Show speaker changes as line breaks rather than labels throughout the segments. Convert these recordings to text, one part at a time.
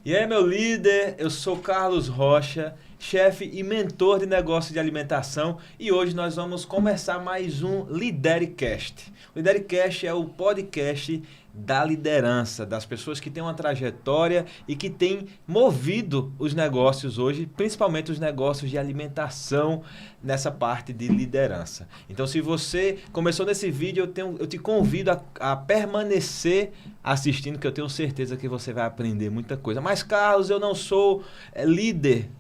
E aí, meu líder, eu sou Carlos Rocha, chefe e mentor de negócio de alimentação, e hoje nós vamos começar mais um Lidercast. O Lidercast é o podcast da liderança, das pessoas que têm uma trajetória e que têm movido os negócios hoje, principalmente os negócios de alimentação nessa parte de liderança. Então, se você começou nesse vídeo, eu te convido a permanecer assistindo, que eu tenho certeza que você vai aprender muita coisa. Mas, Carlos, eu não sou líder.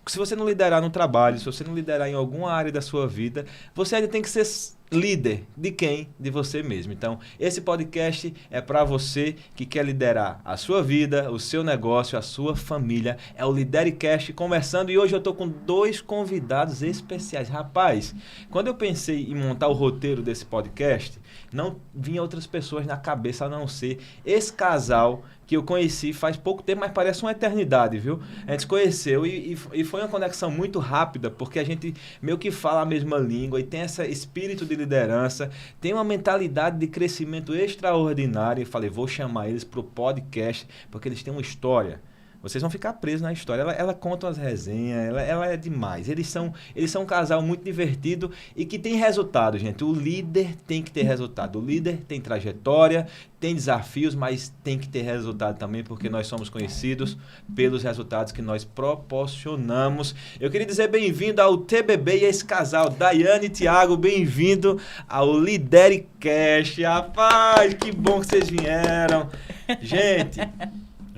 Se você não liderar no trabalho, se você não liderar em alguma área da sua vida, você ainda tem que ser líder de quem? De você mesmo. Então, esse podcast é para você que quer liderar a sua vida, o seu negócio, a sua família. É o Lidercast começando e hoje eu estou com 2 convidados especiais. Rapaz, quando eu pensei em montar o roteiro desse podcast, não vinha outras pessoas na cabeça a não ser esse casal que eu conheci faz pouco tempo, mas parece uma eternidade, viu? A gente se conheceu e foi uma conexão muito rápida, porque a gente meio que fala a mesma língua e tem esse espírito de liderança, tem uma mentalidade de crescimento extraordinária. E falei, vou chamar eles para o podcast, porque eles têm uma história. Vocês vão ficar presos na história. Ela conta as resenhas, ela é demais. Eles são um casal muito divertido e que tem resultado, gente. O líder tem que ter resultado. O líder tem trajetória, tem desafios, mas tem que ter resultado também, porque nós somos conhecidos pelos resultados que nós proporcionamos. Eu queria dizer bem-vindo ao TBB e a esse casal, Daiane e Thiago, bem-vindo ao Lidercast. Rapaz, que bom que vocês vieram. Gente...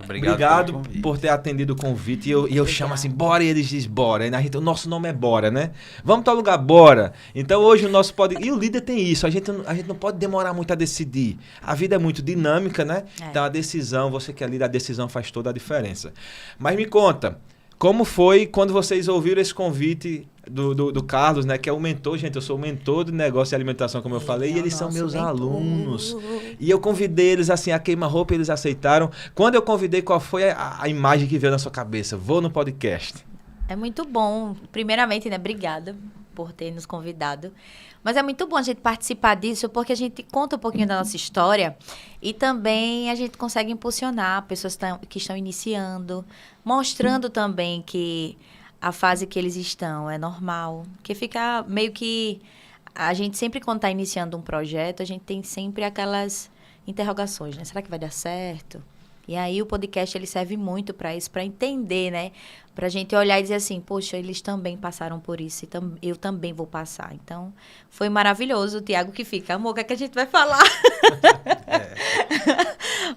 Obrigado por ter atendido o convite. E eu chamo assim, bora, e eles dizem bora. O nosso nome é Bora, né? Vamos para o lugar, bora. Então hoje o nosso podcast... E o líder tem isso, a gente não pode demorar muito a decidir. A vida é muito dinâmica, né? Então a decisão, você que é líder, a decisão faz toda a diferença. Mas me conta, como foi quando vocês ouviram esse convite do Carlos, né? Que é o mentor, gente. Eu sou o mentor de negócio de alimentação, como eu falei, e eles são meus alunos. E eu convidei eles assim, a queima-roupa, eles aceitaram. Quando eu convidei, qual foi a imagem que veio na sua cabeça? Vou no podcast.
É muito bom. Primeiramente, né? Obrigada por ter nos convidado. Mas é muito bom a gente participar disso, porque a gente conta um pouquinho da nossa história e também a gente consegue impulsionar pessoas que estão iniciando, mostrando também que a fase que eles estão é normal, que fica meio que... A gente sempre, quando está iniciando um projeto, a gente tem sempre aquelas interrogações, né? Será que vai dar certo? E aí o podcast, ele serve muito para isso, para entender, né? Para a gente olhar e dizer assim, poxa, eles também passaram por isso, eu também vou passar. Então, foi maravilhoso. O Thiago que fica, amor, o que é que a gente vai falar?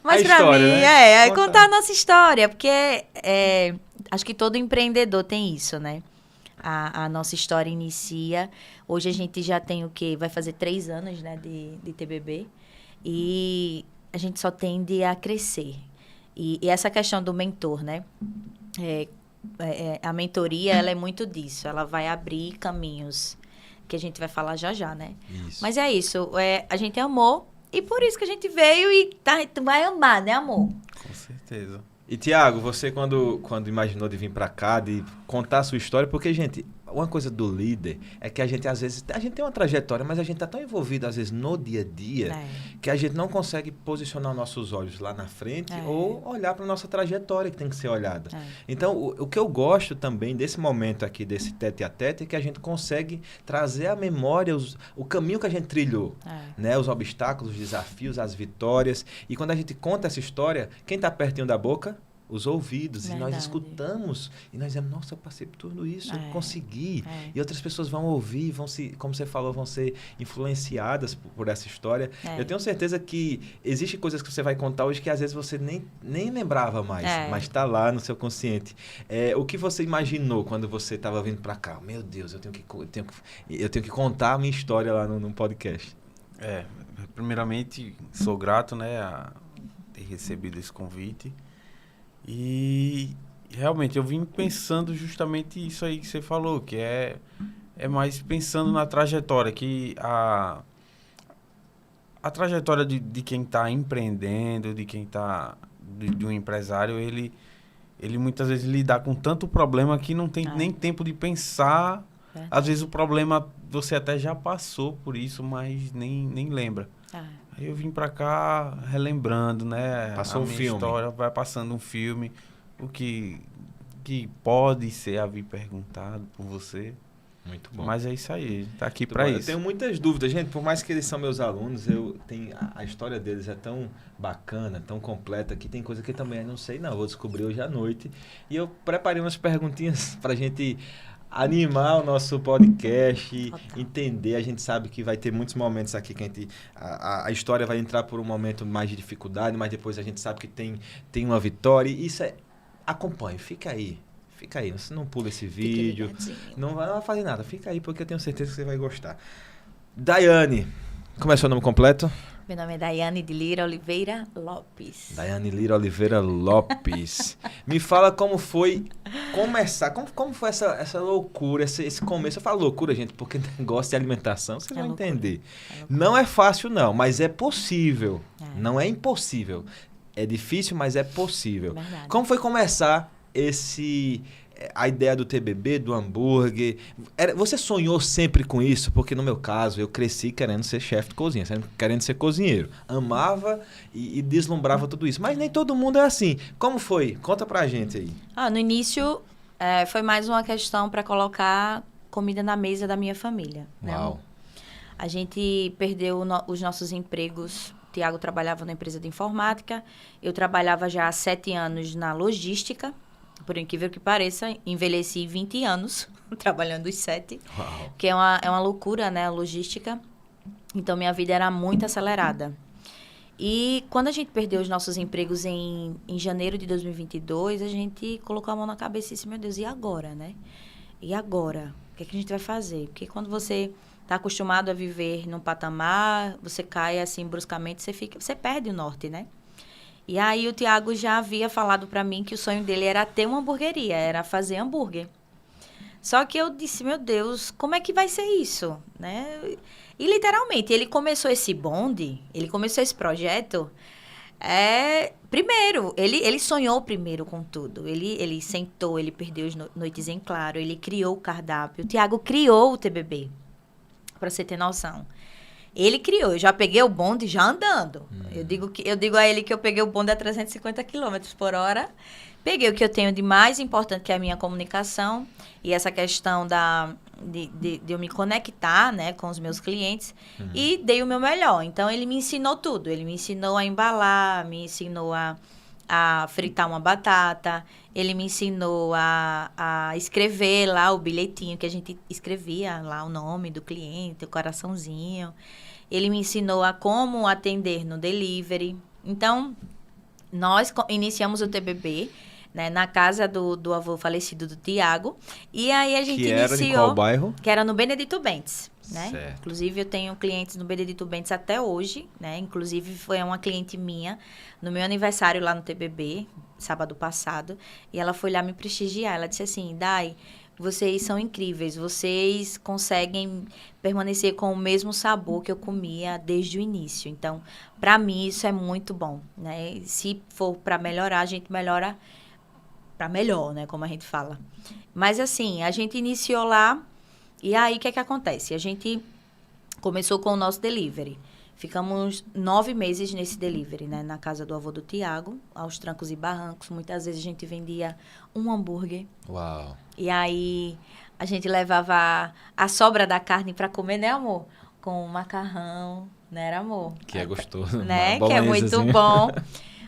Mas para mim, né? Contar a nossa história, porque acho que todo empreendedor tem isso, né? A nossa história inicia. Hoje a gente já tem o quê? Vai fazer 3 anos, né, de TBB. E a gente só tende a crescer. E essa questão do mentor, né? A mentoria, ela é muito disso. Ela vai abrir caminhos, que a gente vai falar já, né? Isso. Mas é isso. A gente amou. E por isso que a gente veio e tu vai amar, né, amor?
Com certeza.
E, Thiago, você quando imaginou de vir para cá, de contar a sua história, porque, gente, uma coisa do líder é que a gente, às vezes, a gente tem uma trajetória, mas a gente tá tão envolvido, às vezes, no dia a dia, que a gente não consegue posicionar nossos olhos lá na frente ou olhar para nossa trajetória que tem que ser olhada. Então, o que eu gosto também desse momento aqui, desse tete-a-tete, é que a gente consegue trazer à memória o caminho que a gente trilhou, né? Os obstáculos, os desafios, as vitórias. E quando a gente conta essa história, quem tá pertinho da boca? Os ouvidos. Verdade. E nós escutamos e nós dizemos, nossa, eu passei por tudo isso, eu consegui. E outras pessoas vão ouvir, como você falou, vão ser influenciadas por essa história. Eu tenho certeza que existem coisas que você vai contar hoje que às vezes você nem lembrava mais, mas está lá no seu consciente. O que você imaginou quando você estava vindo para cá? Meu Deus, eu tenho que contar a minha história lá no podcast.
Primeiramente, sou grato, né, a ter recebido esse convite. E realmente eu vim pensando justamente isso aí que você falou, que é mais pensando na trajetória, que a trajetória de quem está empreendendo, de quem está, de um empresário, ele muitas vezes lida com tanto problema que não tem nem tempo de pensar. Às vezes o problema, você até já passou por isso, mas nem lembra. Aí eu vim pra cá relembrando, né?
Passou um filme.
História, vai passando um filme. o que pode ser a vir perguntado por você.
Muito bom.
Mas é isso aí, tá aqui
Muito
para
bom.
isso.
Eu tenho muitas dúvidas, gente, por mais que eles são meus alunos, a história deles é tão bacana, tão completa, que tem coisa que eu também não sei, não. Vou descobrir hoje à noite. E eu preparei umas perguntinhas pra gente animar o nosso podcast, entender. A gente sabe que vai ter muitos momentos aqui que a história vai entrar por um momento mais de dificuldade, mas depois a gente sabe que tem uma vitória. E isso é... Acompanhe, fica aí. Fica aí, você não pula esse vídeo, não vai fazer nada. Fica aí porque eu tenho certeza que você vai gostar. Daiane, como é seu nome completo?
Meu nome é Daiane de Lira Oliveira Lopes.
Daiane Lira Oliveira Lopes. Me fala como foi começar, como foi essa loucura, esse começo. Eu falo loucura, gente, porque negócio de alimentação, vocês vão entender. Não é fácil não, mas é possível. Não é impossível. É difícil, mas é possível.
Verdade.
Como foi começar a ideia do TBB, do hambúrguer? Você sonhou sempre com isso? Porque no meu caso, eu cresci querendo ser chefe de cozinha, querendo ser cozinheiro. Amava e deslumbrava tudo isso. Mas nem todo mundo é assim. Como foi? Conta pra gente aí.
No início, foi mais uma questão para colocar comida na mesa da minha família.
Uau.
Né? A gente perdeu os nossos empregos. O Tiago trabalhava na empresa de informática. Eu trabalhava já há 7 anos na logística. Por incrível que pareça, envelheci 20 anos trabalhando os 7.
Uau.
Que é uma loucura, né? A logística. Então, minha vida era muito acelerada. E quando a gente perdeu os nossos empregos em janeiro de 2022, a gente colocou a mão na cabeça e disse, meu Deus, e agora, né? E agora? O que é que a gente vai fazer? Porque quando você está acostumado a viver num patamar, você cai assim bruscamente, você perde o norte, né? E aí o Tiago já havia falado para mim que o sonho dele era ter uma hamburgueria, era fazer hambúrguer. Só que eu disse, meu Deus, como é que vai ser isso? Né? E literalmente, ele começou esse bonde, ele começou esse projeto, primeiro, ele sonhou primeiro com tudo. Ele sentou, ele perdeu as noites em claro, ele criou o cardápio. O Tiago criou o TBB, para você ter noção. Ele criou, eu já peguei o bonde já andando. Eu digo a ele que eu peguei o bonde a 350 km por hora. Peguei o que eu tenho de mais importante, que é a minha comunicação. E essa questão de eu me conectar, né, com os meus clientes. E dei o meu melhor. Então, ele me ensinou tudo. Ele me ensinou a embalar, me ensinou a fritar uma batata. Ele me ensinou a escrever lá o bilhetinho que a gente escrevia lá, o nome do cliente, o coraçãozinho. Ele me ensinou a como atender no delivery. Então, nós iniciamos o TBB, né, na casa do avô falecido do Tiago. E aí a gente
que
iniciou...
era em qual bairro?
Que era no Benedito Bentes, né?
Certo.
Inclusive, eu tenho clientes no Benedito Bentes até hoje, né? Inclusive, foi uma cliente minha no meu aniversário lá no TBB, sábado passado. E ela foi lá me prestigiar. Ela disse assim, Dai, vocês são incríveis. Vocês conseguem permanecer com o mesmo sabor que eu comia desde o início. Então, para mim, isso é muito bom, né? Se for para melhorar, a gente melhora para melhor, né? Como a gente fala. Mas, assim, a gente iniciou lá. E aí, o que é que acontece? A gente começou com o nosso delivery. Ficamos 9 meses nesse delivery, né? Na casa do avô do Tiago, aos trancos e barrancos. Muitas vezes a gente vendia um hambúrguer.
Uau.
E aí, a gente levava a sobra da carne para comer, né, amor? Com macarrão, né, amor?
Que é gostoso.
Né? Que é muito bom.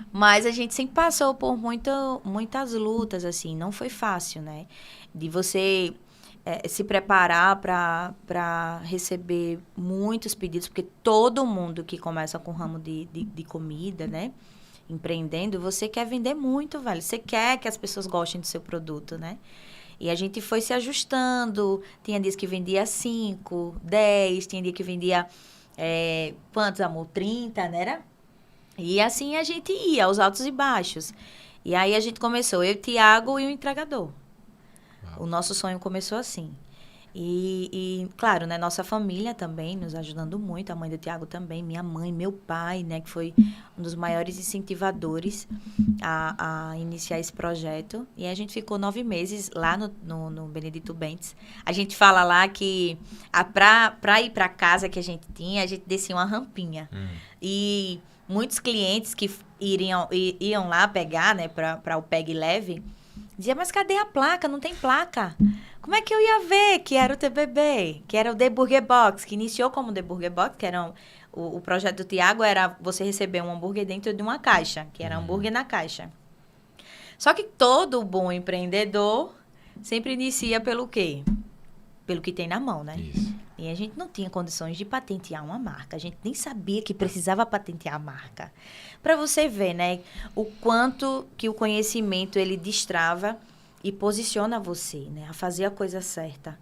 Mas a gente sempre passou por muitas lutas, assim. Não foi fácil, né? De você... se preparar para receber muitos pedidos, porque todo mundo que começa com o ramo de comida, né? Empreendendo, você quer vender muito, velho. Você quer que as pessoas gostem do seu produto, né? E a gente foi se ajustando. Tinha dias que vendia 5, 10, tinha dia que vendia, quantos, amor? 30, né? E assim a gente ia, aos altos e baixos. E aí a gente começou, eu, Tiago e o entregador. O nosso sonho começou assim. E claro, né, nossa família também nos ajudando muito, a mãe do Tiago também, minha mãe, meu pai, né, que foi um dos maiores incentivadores a iniciar esse projeto. E a gente ficou 9 meses lá no Benedito Bentes. A gente fala lá que para ir para casa que a gente tinha, a gente descia uma rampinha. E muitos clientes que iam lá pegar, né, para o Peg Leve, dizia, mas cadê a placa? Não tem placa. Como é que eu ia ver que era o TBB, que era o The Burger Box, que iniciou como The Burger Box, que era o projeto do Tiago era você receber um hambúrguer dentro de uma caixa, que era hambúrguer na caixa. Só que todo bom empreendedor sempre inicia pelo quê? Pelo que tem na mão, né?
Isso.
E a gente não tinha condições de patentear uma marca. A gente nem sabia que precisava patentear a marca. Para você ver, né? O quanto que o conhecimento, ele destrava e posiciona você, né? A fazer a coisa certa.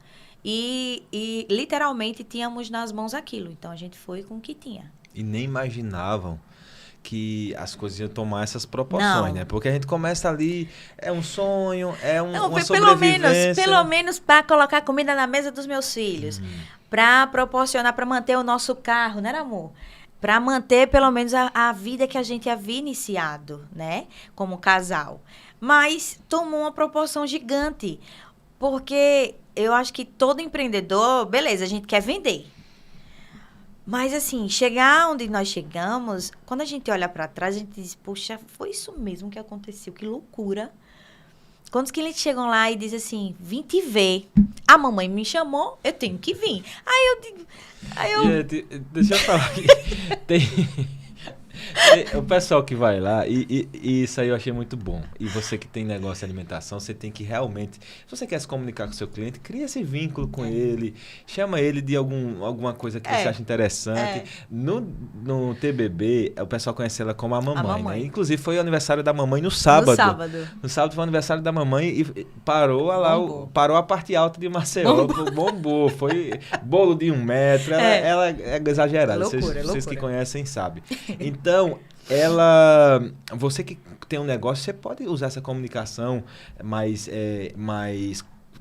E literalmente, tínhamos nas mãos aquilo. Então, a gente foi com o que tinha.
E nem imaginavam que as coisas iam tomar essas proporções, né? Porque a gente começa ali, é um sonho, uma sobrevivência.
Pelo menos para colocar comida na mesa dos meus filhos. Para proporcionar, para manter o nosso carro, né, amor? Para manter, pelo menos, a vida que a gente havia iniciado, né? Como casal. Mas tomou uma proporção gigante. Porque eu acho que todo empreendedor, beleza, a gente quer vender. Mas, assim, chegar onde nós chegamos, quando a gente olha para trás, a gente diz, poxa, foi isso mesmo que aconteceu, que loucura. Quando os clientes chegam lá e dizem assim, vim te ver, a mamãe me chamou, eu tenho que vir. Aí eu...
Gente, deixa eu falar aqui. O pessoal que vai lá, e isso aí eu achei muito bom. E você que tem negócio de alimentação, você tem que realmente... Se você quer se comunicar com o seu cliente, cria esse vínculo com ele. Chama ele de alguma coisa que você acha interessante. No TBB, o pessoal conhece ela como a mamãe, né? Inclusive, foi o aniversário da mamãe no sábado. No sábado foi o aniversário da mamãe e parou a parte alta de Maceió. Bombou. Foi bolo de 1 metro. Ela é exagerada. Vocês que conhecem sabem. Então, você que tem um negócio, você pode usar essa comunicação mais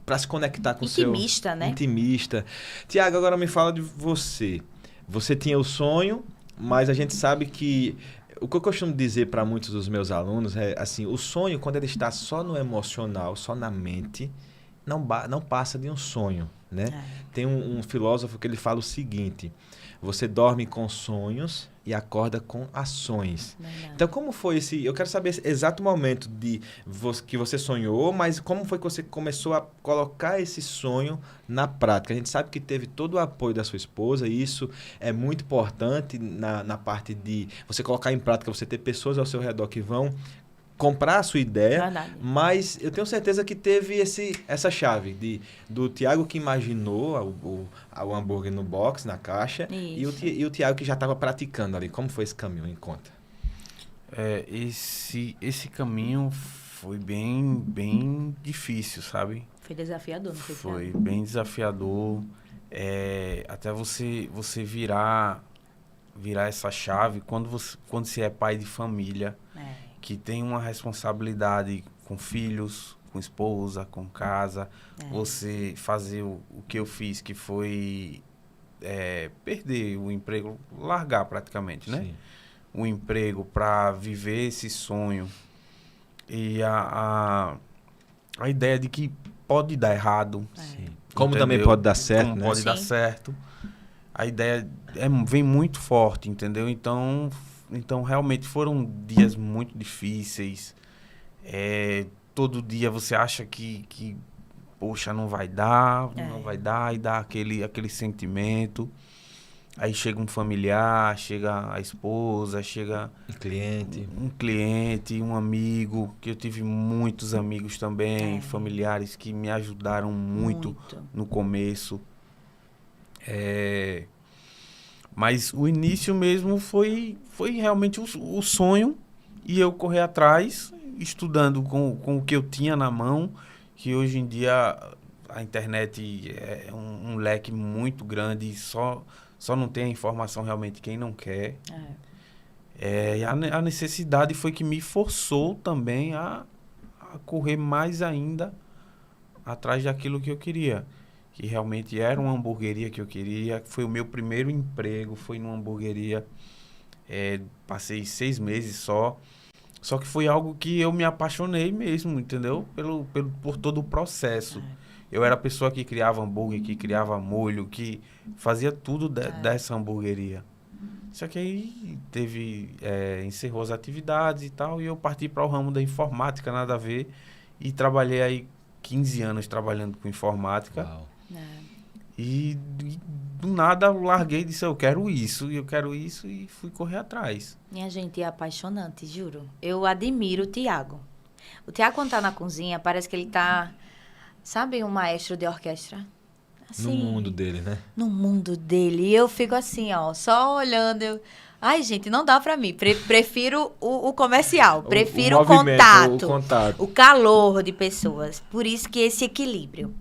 para se conectar com o seu...
Intimista, né?
Intimista. Tiago, agora me fala de você. Você tinha o sonho, mas a gente sabe que... O que eu costumo dizer para muitos dos meus alunos é assim, o sonho, quando ele está só no emocional, só na mente, não passa de um sonho, né? Tem um filósofo que ele fala o seguinte: você dorme com sonhos e acorda com ações. Então, como foi esse... Eu quero saber esse exato momento que você sonhou, mas como foi que você começou a colocar esse sonho na prática? A gente sabe que teve todo o apoio da sua esposa, e isso é muito importante na parte de você colocar em prática, você ter pessoas ao seu redor que vão comprar a sua ideia. Verdade. Mas eu tenho certeza que teve essa chave do Tiago que imaginou o hambúrguer no box, na caixa, e o Tiago que já estava praticando ali. Como foi esse caminho? Em conta.
Esse caminho foi bem difícil, sabe?
Foi desafiador, não foi?
Foi bem desafiador. Até você virar essa chave quando você é pai de família. Que tem uma responsabilidade com filhos, com esposa, com casa. Você fazer o que eu fiz, que foi perder o emprego, largar praticamente, né? Sim. O emprego para viver esse sonho. E a ideia de que pode dar errado.
Sim. Como também pode dar certo,
como
né?
Pode dar certo. A ideia vem muito forte, entendeu? Então, realmente foram dias muito difíceis. Todo dia você acha que poxa, não vai dar, e dá aquele sentimento. Aí chega um familiar, chega a esposa, chega um cliente, um amigo, que eu tive muitos amigos também, familiares que me ajudaram muito no começo. Mas o início mesmo foi realmente o sonho, e eu correr atrás, estudando com o que eu tinha na mão, que hoje em dia a internet é um leque muito grande, e só não tem a informação realmente quem não quer. E a necessidade foi que me forçou também a correr mais ainda atrás daquilo que eu queria. Que realmente era uma hamburgueria que eu queria. Foi o meu primeiro emprego, foi numa hamburgueria. Passei 6 meses só. Só que foi algo que eu me apaixonei mesmo, entendeu? Por todo o processo. Eu era a pessoa que criava hambúrguer, que criava molho, que fazia tudo dessa hamburgueria. Só que aí encerrou as atividades e tal, e eu parti para o ramo da informática, nada a ver, e trabalhei aí 15 anos trabalhando com informática.
Uau.
E do nada eu larguei e disse, eu quero isso, e fui correr atrás.
Minha gente, é apaixonante, juro. Eu admiro o Tiago. O Tiago, quando tá na cozinha, parece que ele tá, sabe, um maestro de orquestra?
No mundo dele, né?
No mundo dele. E eu fico assim, ó, só olhando. Ai, gente, não dá pra mim. Prefiro o comercial. Prefiro o
movimento,
contato.
o contato.
O calor de pessoas. Por isso que esse equilíbrio.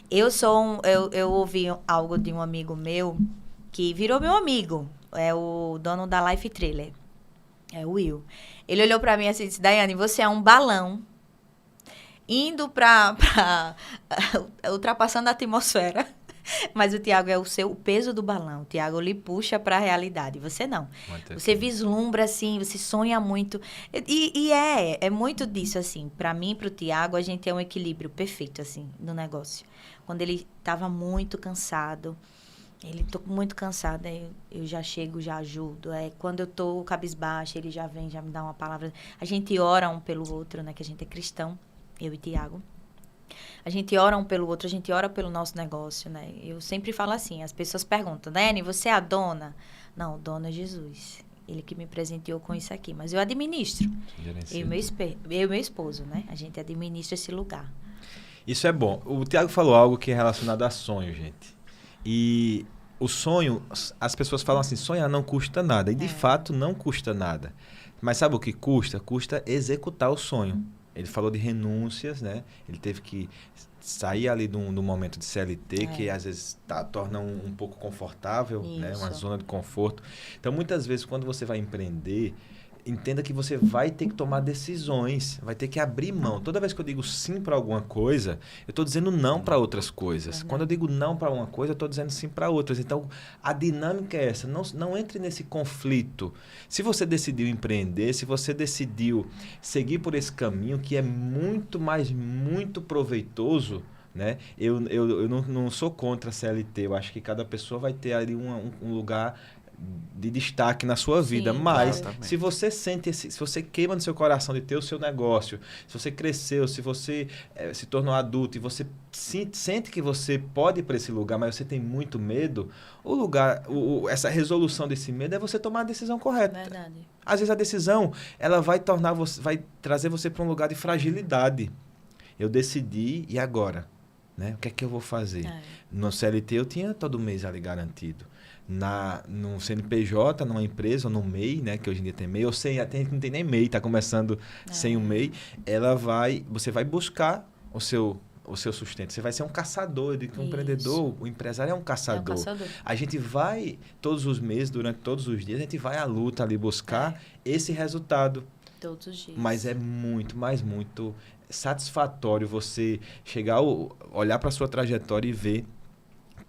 Eu ouvi algo de um amigo meu que virou meu amigo. É o dono da Life Trailer. É o Will. Ele olhou pra mim assim e disse, Daiane, você é um balão indo ultrapassando a atmosfera. Mas o Tiago é o peso do balão. O Tiago lhe puxa para a realidade. Você não. Você vislumbra, assim, você sonha muito. E é muito disso, assim. Para mim, para o Tiago, a gente é um equilíbrio perfeito, assim, no negócio. Quando ele estava muito cansado, tô muito cansada, eu já chego, já ajudo. Quando eu tô cabisbaixa, ele já vem, já me dá uma palavra. A gente ora um pelo outro, né? Que a gente é cristão, eu e Tiago. A gente ora um pelo outro, a gente ora pelo nosso negócio, né? Eu sempre falo assim, as pessoas perguntam, Daiane, você é a dona? Não, o dono é Jesus. Ele que me presenteou com isso aqui. Mas eu administro. Eu e meu esposo, né? A gente administra esse lugar.
Isso é bom. O Tiago falou algo que é relacionado a sonho, gente. E o sonho, as pessoas falam assim, sonhar não custa nada. E de fato não custa nada. Mas sabe o que custa? Custa executar o sonho. Ele falou de renúncias, né? Ele teve que sair ali do momento de CLT, que às vezes torna um pouco confortável, né? Uma zona de conforto. Então, muitas vezes, quando você vai empreender, entenda que você vai ter que tomar decisões, vai ter que abrir mão. Toda vez que eu digo sim para alguma coisa, eu estou dizendo não para outras coisas. Quando eu digo não para uma coisa, eu estou dizendo sim para outras. Então, a dinâmica é essa. Não entre nesse conflito. Se você decidiu empreender, se você decidiu seguir por esse caminho, que é muito, mas muito proveitoso, né? Eu não sou contra a CLT. Eu acho que cada pessoa vai ter ali um lugar de destaque na sua vida, mas se você se você queima no seu coração de ter o seu negócio, se você cresceu, se você se tornou adulto e você sente que você pode ir para esse lugar, mas você tem muito medo, essa resolução desse medo é você tomar a decisão correta.
Verdade.
Às vezes a decisão ela vai trazer você para um lugar de fragilidade. Eu decidi e agora, né? O que é que eu vou fazer? No CLT eu tinha todo mês ali garantido. No CNPJ, numa empresa, ou no MEI, né, que hoje em dia tem MEI, ou sem, até não tem nem MEI, está começando sem o MEI, você vai buscar o seu sustento. Você vai ser um caçador, de que um empreendedor, o empresário é um caçador. A gente vai, todos os meses, durante todos os dias, a gente vai à luta ali buscar esse resultado.
Todos os dias.
Mas é muito, mas muito satisfatório você olhar para a sua trajetória e ver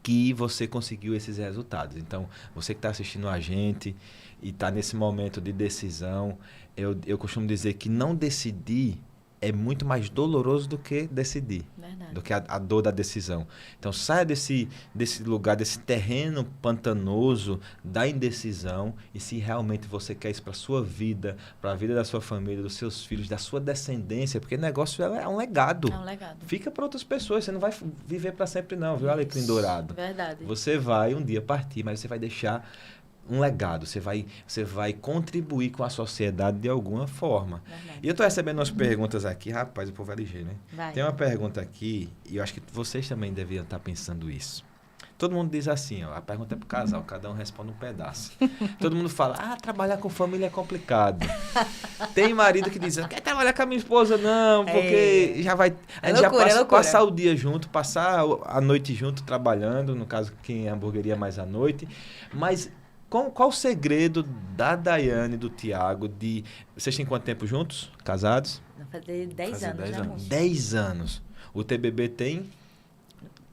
que você conseguiu esses resultados. Então, você que está assistindo a gente e está nesse momento de decisão, eu costumo dizer que não decidir é muito mais doloroso do que decidir. Verdade. Do que a dor da decisão. Então, saia desse lugar, desse terreno pantanoso da indecisão, e se realmente você quer isso para a sua vida, para a vida da sua família, dos seus filhos, da sua descendência, porque negócio é um legado. É um legado. Fica para outras pessoas, você não vai viver para sempre não, viu, Alecrim Dourado? Verdade. Você vai um dia partir, mas você vai deixar um legado, você vai contribuir com a sociedade de alguma forma. Verdade. E eu estou recebendo umas perguntas aqui, rapaz, o povo é ligeiro, né? Vai. Tem uma pergunta aqui, e eu acho que vocês também deviam estar pensando isso. Todo mundo diz assim, ó, a pergunta é pro casal, cada um responde um pedaço. Todo mundo fala, trabalhar com família é complicado. Tem marido que diz, não quer trabalhar com a minha esposa não, porque já vai... A gente já passar o dia junto, passar a noite junto trabalhando, no caso, quem é hamburgueria mais à noite, mas... Qual o segredo da Daiane e do Tiago de... Vocês têm quanto tempo juntos? Casados?
Vai fazer 10 anos.
10 anos. O TBB tem?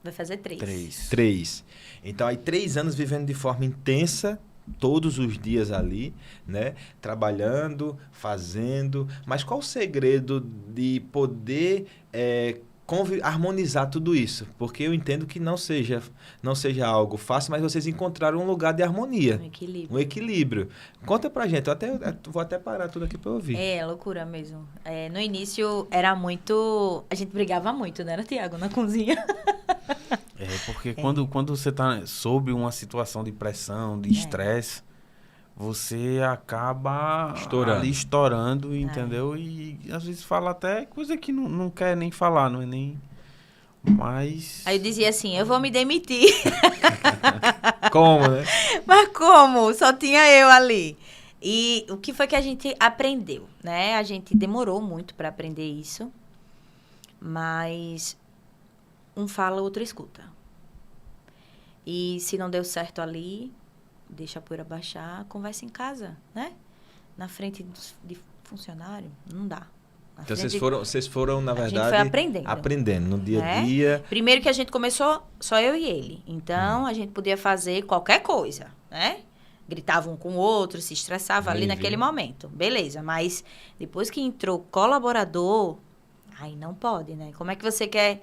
Vai fazer 3.
3. Então, aí 3 anos vivendo de forma intensa, todos os dias ali, né? Trabalhando, fazendo. Mas qual o segredo de poder harmonizar tudo isso? Porque eu entendo que não seja algo fácil, mas vocês encontraram um lugar de harmonia. Um equilíbrio. Conta pra gente, vou até parar tudo aqui pra eu ouvir.
É, loucura mesmo. No início era muito... A gente brigava muito, né, Tiago, na cozinha.
Porque quando você tá sob uma situação de pressão, de estresse, você acaba ali estourando, entendeu? E às vezes fala até coisa que não quer nem falar, não é nem... Mas...
Aí eu dizia assim, eu vou me demitir.
Como, né?
Mas como? Só tinha eu ali. E o que foi que a gente aprendeu, né? A gente demorou muito para aprender isso, mas um fala, o outro escuta. E se não deu certo ali, deixa a poeira baixar, conversa em casa, né? Na frente de funcionário, não dá.
Então vocês foram, na verdade,
a gente foi
aprendendo no dia a dia.
Primeiro que a gente começou, só eu e ele. Então, a gente podia fazer qualquer coisa, né? Gritava um com o outro, se estressava ali naquele momento. Beleza, mas depois que entrou colaborador, aí não pode, né? Como é que você quer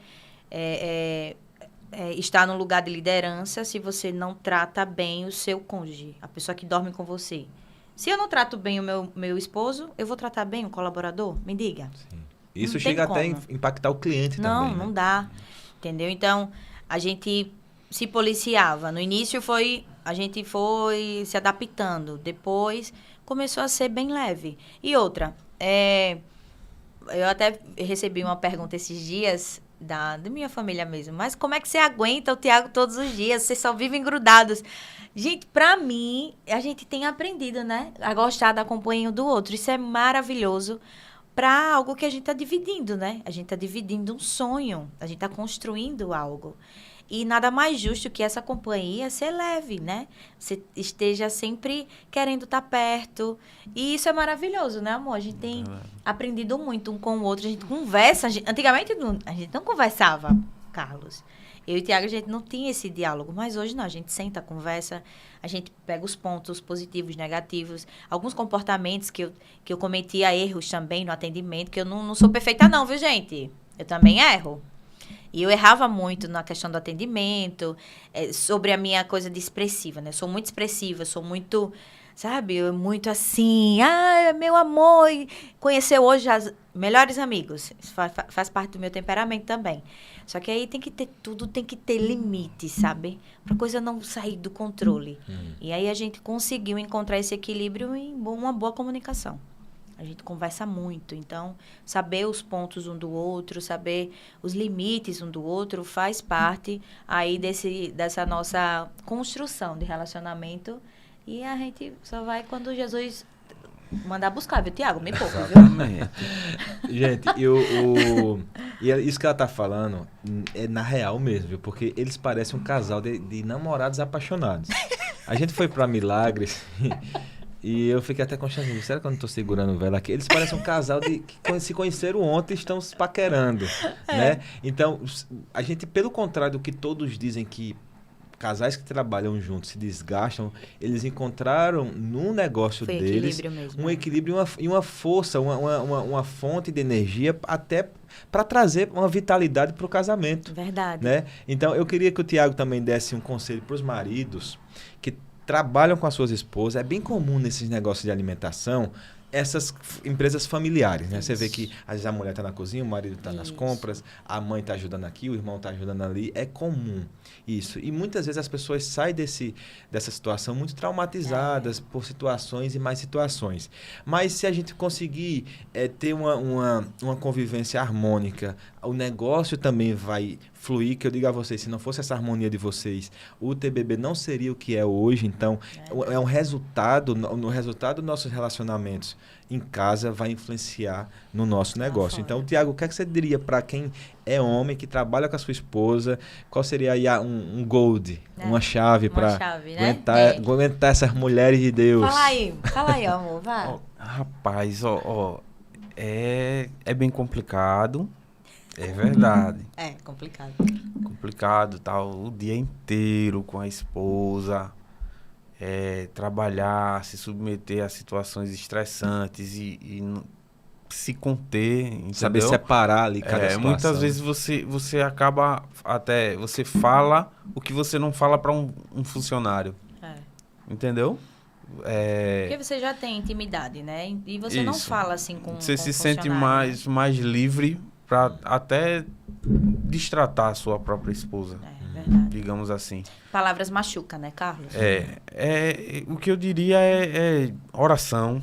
estar num lugar de liderança se você não trata bem o seu cônjuge, a pessoa que dorme com você? Se eu não trato bem o meu esposo, eu vou tratar bem o colaborador? Me diga.
Sim. Isso chega até a impactar o cliente também.
Não,
né?
não dá. Entendeu? Então, a gente se policiava. No início a gente foi se adaptando. Depois começou a ser bem leve. E outra, eu até recebi uma pergunta esses dias da minha família mesmo. Mas como é que você aguenta o Tiago todos os dias? Vocês só vivem grudados. Gente, pra mim, a gente tem aprendido, né? A gostar da companhia do outro. Isso é maravilhoso para algo que a gente tá dividindo, né? A gente tá dividindo um sonho. A gente tá construindo algo. E nada mais justo que essa companhia ser leve, né? Você esteja sempre querendo estar perto. E isso é maravilhoso, né, amor? A gente tem aprendido muito um com o outro. A gente conversa. Antigamente, a gente não conversava, Carlos. Eu e o Tiago, a gente não tinha esse diálogo. Mas hoje, não. A gente senta, conversa. A gente pega os pontos positivos, negativos. Alguns comportamentos que eu cometia erros também no atendimento. Que eu não sou perfeita, não, viu, gente? Eu também erro. E eu errava muito na questão do atendimento, sobre a minha coisa de expressiva, né? Eu sou muito expressiva, sou muito, sabe? Muito assim, meu amor. E conheceu hoje as melhores amigos. Isso faz parte do meu temperamento também. Só que aí tudo tem que ter limite, sabe? Pra coisa não sair do controle. E aí a gente conseguiu encontrar esse equilíbrio em uma boa comunicação. A gente conversa muito, então saber os pontos um do outro, saber os limites um do outro faz parte aí dessa nossa construção de relacionamento. E a gente só vai quando Jesus mandar buscar, viu, Tiago? Me poupa, viu?
Gente, e isso que ela tá falando é na real mesmo, viu? Porque eles parecem um casal de namorados apaixonados. A gente foi pra Milagres... E eu fiquei até constrangido. Será que eu não tô segurando o vela aqui? Eles parecem um casal que se conheceram ontem e estão se paquerando, né? Então, a gente, pelo contrário do que todos dizem que casais que trabalham juntos se desgastam, eles encontraram no negócio deles um equilíbrio e uma força, uma fonte de energia até para trazer uma vitalidade para o casamento.
Verdade.
Né? Então, eu queria que o Tiago também desse um conselho para os maridos que trabalham com as suas esposas. É bem comum nesses negócios de alimentação essas empresas familiares, né? Isso. Você vê que às vezes a mulher está na cozinha, o marido está nas compras, a mãe está ajudando aqui, o irmão está ajudando ali. É comum isso. E muitas vezes as pessoas saem dessa situação muito traumatizadas por situações e mais situações. Mas se a gente conseguir ter uma convivência harmônica, o negócio também vai fluir, que eu digo a vocês, se não fosse essa harmonia de vocês, o TBB não seria o que é hoje. Então, é um resultado, no resultado dos nossos relacionamentos em casa vai influenciar no nosso negócio. Então, Tiago, o que é que você diria para quem é homem, que trabalha com a sua esposa? Qual seria aí um gold, uma chave para aguentar essas mulheres de Deus?
Fala aí, amor, vai.
Rapaz, é bem complicado. É verdade.
É complicado.
Complicado, tal, o dia inteiro com a esposa, trabalhar, se submeter a situações estressantes e se conter, entendeu?
Saber separar ali cada situação.
Muitas vezes você acaba até... Você fala o que você não fala para um funcionário. Entendeu?
Porque você já tem intimidade, né? E você não fala assim com
você
com
se
o
sente
funcionário, né?
mais livre para até destratar a sua própria esposa.
Verdade.
Digamos assim.
Palavras machucam, né, Carlos?
O que eu diria é oração,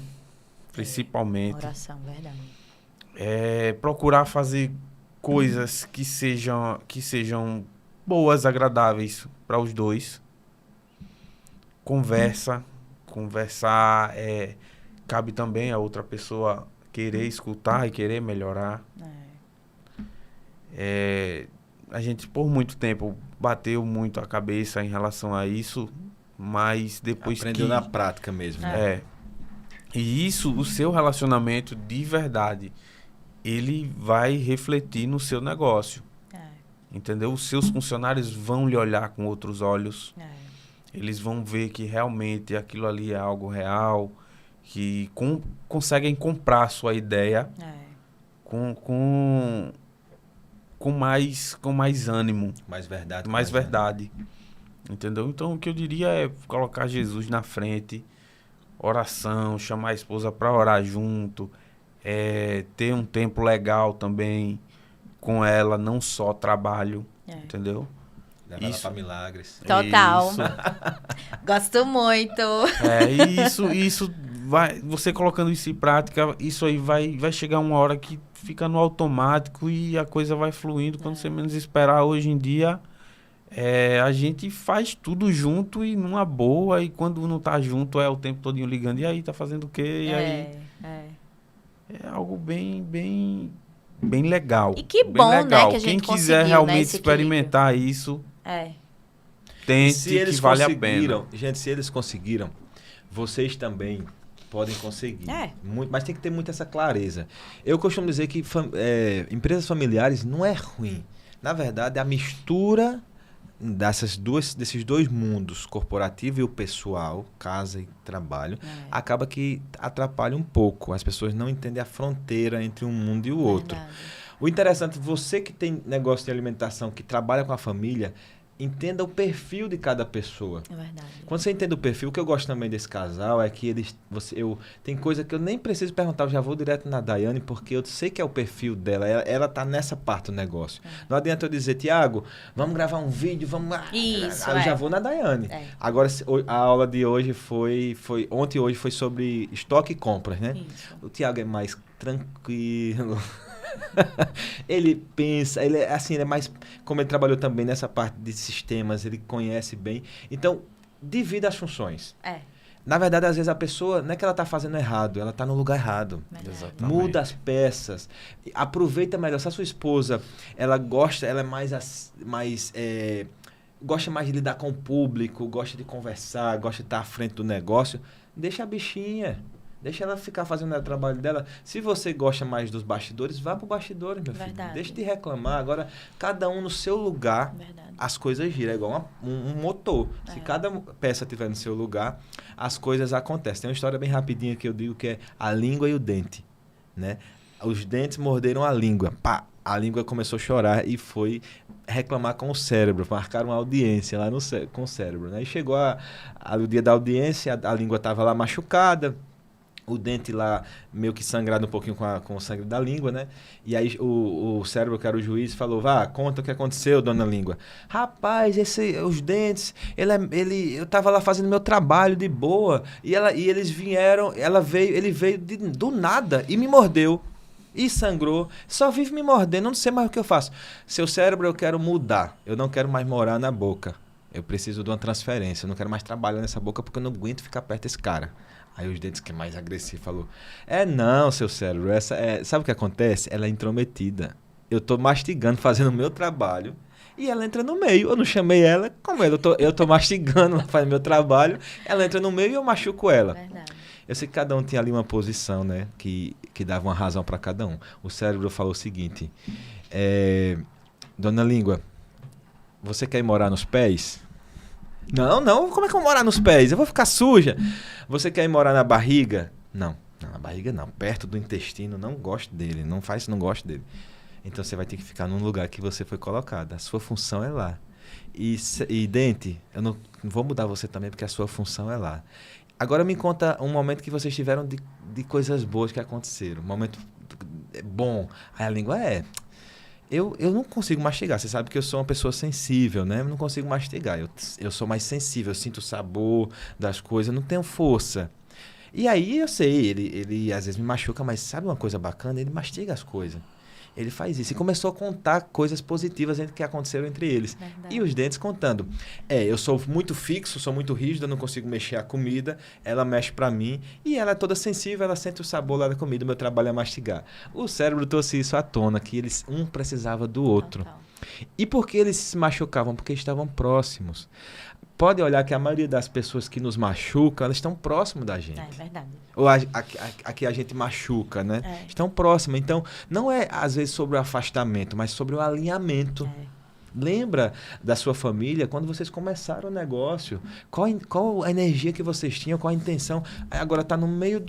principalmente.
Oração, verdade.
Procurar fazer coisas que sejam boas, agradáveis para os dois. Conversar, cabe também a outra pessoa querer escutar e querer melhorar. A gente, por muito tempo, bateu muito a cabeça em relação a isso, mas depois
aprendeu na prática mesmo, né?
E isso, o seu relacionamento de verdade, ele vai refletir no seu negócio. Entendeu? Os seus funcionários vão lhe olhar com outros olhos. Eles vão ver que realmente aquilo ali é algo real, que conseguem comprar a sua ideia com mais ânimo.
Mais verdade.
Mais verdade. Entendeu? Então, o que eu diria é colocar Jesus na frente, oração, chamar a esposa para orar junto, ter um tempo legal também com ela, não só trabalho, entendeu?
Levar ela pra milagres.
Total.
Isso.
Gosto muito.
Isso vai, você colocando isso em prática, isso aí vai chegar uma hora que fica no automático e a coisa vai fluindo quando você menos esperar. Hoje em dia, a gente faz tudo junto e numa boa, e quando não tá junto é o tempo todinho ligando. E aí, tá fazendo o quê? E aí? É algo bem legal.
E que bom,
legal.
né, que a gente
Quem quiser
conseguiu,
realmente
né, esse
experimentar isso, tente,
se eles
que vale a pena.
Gente, se eles conseguiram, vocês também podem conseguir. Muito, mas tem que ter muito essa clareza. Eu costumo dizer que empresas familiares não é ruim. Na verdade, a mistura desses dois mundos, corporativo e o pessoal, casa e trabalho, acaba que atrapalha um pouco. As pessoas não entendem a fronteira entre um mundo e o outro. O interessante, você que tem negócio de alimentação, que trabalha com a família, entenda o perfil de cada pessoa.
É verdade.
Quando você entende o perfil, o que eu gosto também desse casal é que tem coisa que eu nem preciso perguntar, eu já vou direto na Daiane, porque eu sei que é o perfil dela, ela tá nessa parte do negócio. Não adianta eu dizer, Tiago, vamos gravar um vídeo, vamos lá.
Isso,
eu já vou na Daiane. Agora, a aula de hoje ontem e hoje foi sobre estoque e compras, né?
Isso.
O Tiago é mais tranquilo. Ele pensa, ele é mais, como ele trabalhou também nessa parte de sistemas, ele conhece bem. Então, divida as funções. Na verdade, às vezes a pessoa, não é que ela está fazendo errado, ela está no lugar errado.
Exatamente.
Muda as peças, aproveita melhor. Se a sua esposa, ela é gosta mais de lidar com o público, gosta de conversar, gosta de estar à frente do negócio, deixa a bichinha. Deixa ela ficar fazendo o trabalho dela. Se você gosta mais dos bastidores, vá pro bastidores, meu filho. Deixa de reclamar. Agora, cada um no seu lugar, as coisas giram. É igual um motor. Se cada peça estiver no seu lugar, as coisas acontecem. Tem uma história bem rapidinha que eu digo que é a língua e o dente, né? Os dentes morderam a língua. Pá! A língua começou a chorar e foi reclamar com o cérebro. Marcaram uma audiência lá com o cérebro, né? E chegou o dia da audiência, a língua estava lá machucada, o dente lá meio que sangrado um pouquinho com o sangue da língua, né? E aí o cérebro, que era o juiz, falou, conta o que aconteceu, dona língua. Rapaz, os dentes, eu tava lá fazendo meu trabalho de boa, e eles vieram, ele veio do nada e me mordeu. E sangrou, só vive me mordendo, não sei mais o que eu faço. Seu cérebro, eu quero mudar, eu não quero mais morar na boca. Eu preciso de uma transferência, eu não quero mais trabalhar nessa boca porque eu não aguento ficar perto desse cara. Aí os dentes, que é mais agressivo, falou, não, seu cérebro, sabe o que acontece? Ela é intrometida. Eu tô mastigando, fazendo o meu trabalho, e ela entra no meio. Eu não chamei ela, como eu tô mastigando, fazendo meu trabalho, ela entra no meio e eu machuco ela.
Verdade.
Eu sei que cada um tinha ali uma posição, né, que dava uma razão para cada um. O cérebro falou o seguinte, dona língua, você quer ir morar nos pés? Não, como é que eu vou morar nos pés? Eu vou ficar suja. Você quer ir morar na barriga? Não. Não, na barriga não. Perto do intestino, não gosto dele. Não faz se não gosto dele. Então você vai ter que ficar num lugar que você foi colocado. A sua função é lá. E dente, eu não vou mudar você também, porque a sua função é lá. Agora me conta um momento que vocês tiveram de coisas boas que aconteceram. Um momento bom. Aí a língua Eu não consigo mastigar. Você sabe que eu sou uma pessoa sensível, né? Eu não consigo mastigar. Eu sou mais sensível, eu sinto o sabor das coisas, eu não tenho força. E aí eu sei, ele às vezes me machuca, mas sabe uma coisa bacana? Ele mastiga as coisas. Ele faz isso. E começou a contar coisas positivas que aconteceram entre eles.
Verdade.
E os dentes contando. Eu sou muito fixo, sou muito rígido, eu não consigo mexer a comida. Ela mexe pra mim. E ela é toda sensível, ela sente o sabor lá da comida. O meu trabalho é mastigar. O cérebro trouxe isso à tona, que um precisava do outro.
Total.
E por que eles se machucavam? Porque estavam próximos. Pode olhar que a maioria das pessoas que nos machucam, elas estão próximas da gente.
É verdade.
Ou a que a gente machuca, né?
É.
Estão próximas. Então, não é às vezes sobre o afastamento, mas sobre o alinhamento.
É.
Lembra da sua família quando vocês começaram o negócio? Qual a energia que vocês tinham? Qual a intenção? Agora está no meio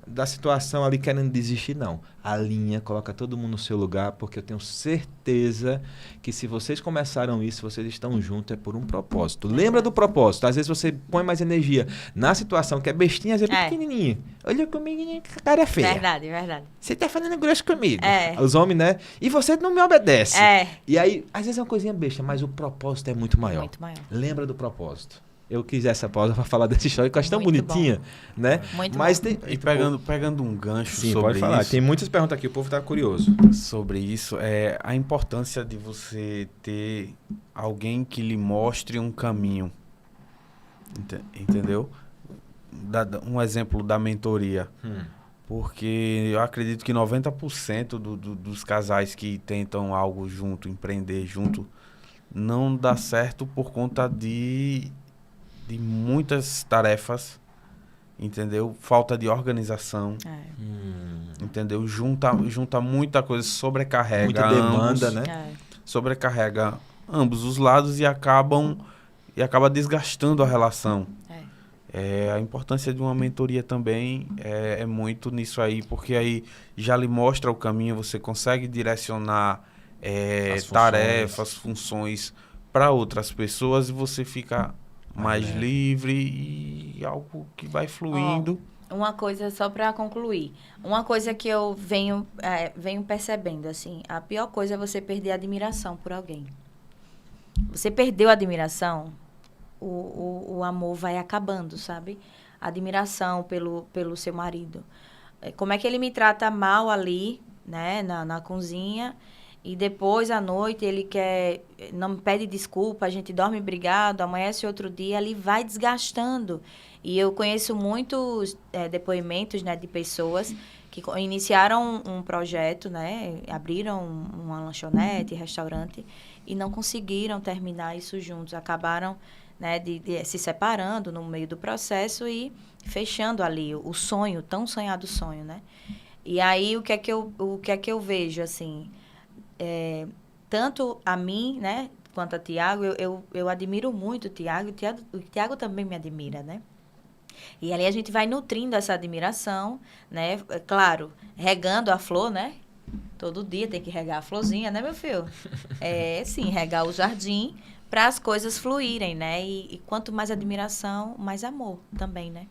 da situação ali querendo desistir, não. Alinha, coloca todo mundo no seu lugar, porque eu tenho certeza que se vocês começaram isso, vocês estão juntos, é por um propósito. Lembra do propósito. Às vezes você põe mais energia na situação que é bestinha, às vezes é pequenininha. Olha comigo, cara feia.
Verdade, verdade.
Você tá falando grosso comigo.
É.
Os homens, né? E você não me obedece.
É.
E aí, às vezes é uma coisinha besta, mas o propósito é muito maior.
Muito maior.
Lembra do propósito. Eu quis essa pausa para falar dessa história que eu acho tão
Muito
bonitinha, né?
Muito
mas
bom.
tem...
E pegando um gancho
Sim,
sobre
pode falar.
isso,
Tem muitas perguntas aqui, o povo tá curioso.
sobre isso, é a importância de você ter alguém que lhe mostre um caminho. Entendeu? Um exemplo da mentoria. Porque eu acredito que 90% dos casais que tentam algo junto, empreender junto, não dá certo por conta de muitas tarefas, entendeu? Falta de organização, entendeu? Junta muita coisa, sobrecarrega
Muita demanda,
ambos,
né?
sobrecarrega ambos os lados e acaba desgastando a relação. A importância de uma mentoria também é muito nisso aí, porque aí já lhe mostra o caminho, você consegue direcionar tarefas, funções para outras pessoas e você fica mais livre e algo que vai fluindo.
Uma coisa, só para concluir, uma coisa que eu venho percebendo, assim, a pior coisa é você perder a admiração por alguém. Você perdeu a admiração, o amor vai acabando, sabe? A admiração pelo seu marido. Como é que ele me trata mal ali, né, na cozinha, e depois, à noite, ele não me pede desculpa, a gente dorme brigado, amanhece outro dia, ele vai desgastando. E eu conheço muitos depoimentos, né, de pessoas que iniciaram um projeto, né, abriram uma lanchonete, restaurante, e não conseguiram terminar isso juntos. Acabaram, né, de se separando no meio do processo e fechando ali o sonho, tão sonhado sonho, né? E aí, o que é que eu vejo, assim... tanto a mim, né, quanto a Tiago, eu admiro muito o Tiago também me admira, né? E ali a gente vai nutrindo essa admiração, né? Claro, regando a flor, né? Todo dia tem que regar a florzinha, né, meu filho? Sim, regar o jardim para as coisas fluírem, né? E quanto mais admiração, mais amor também, né?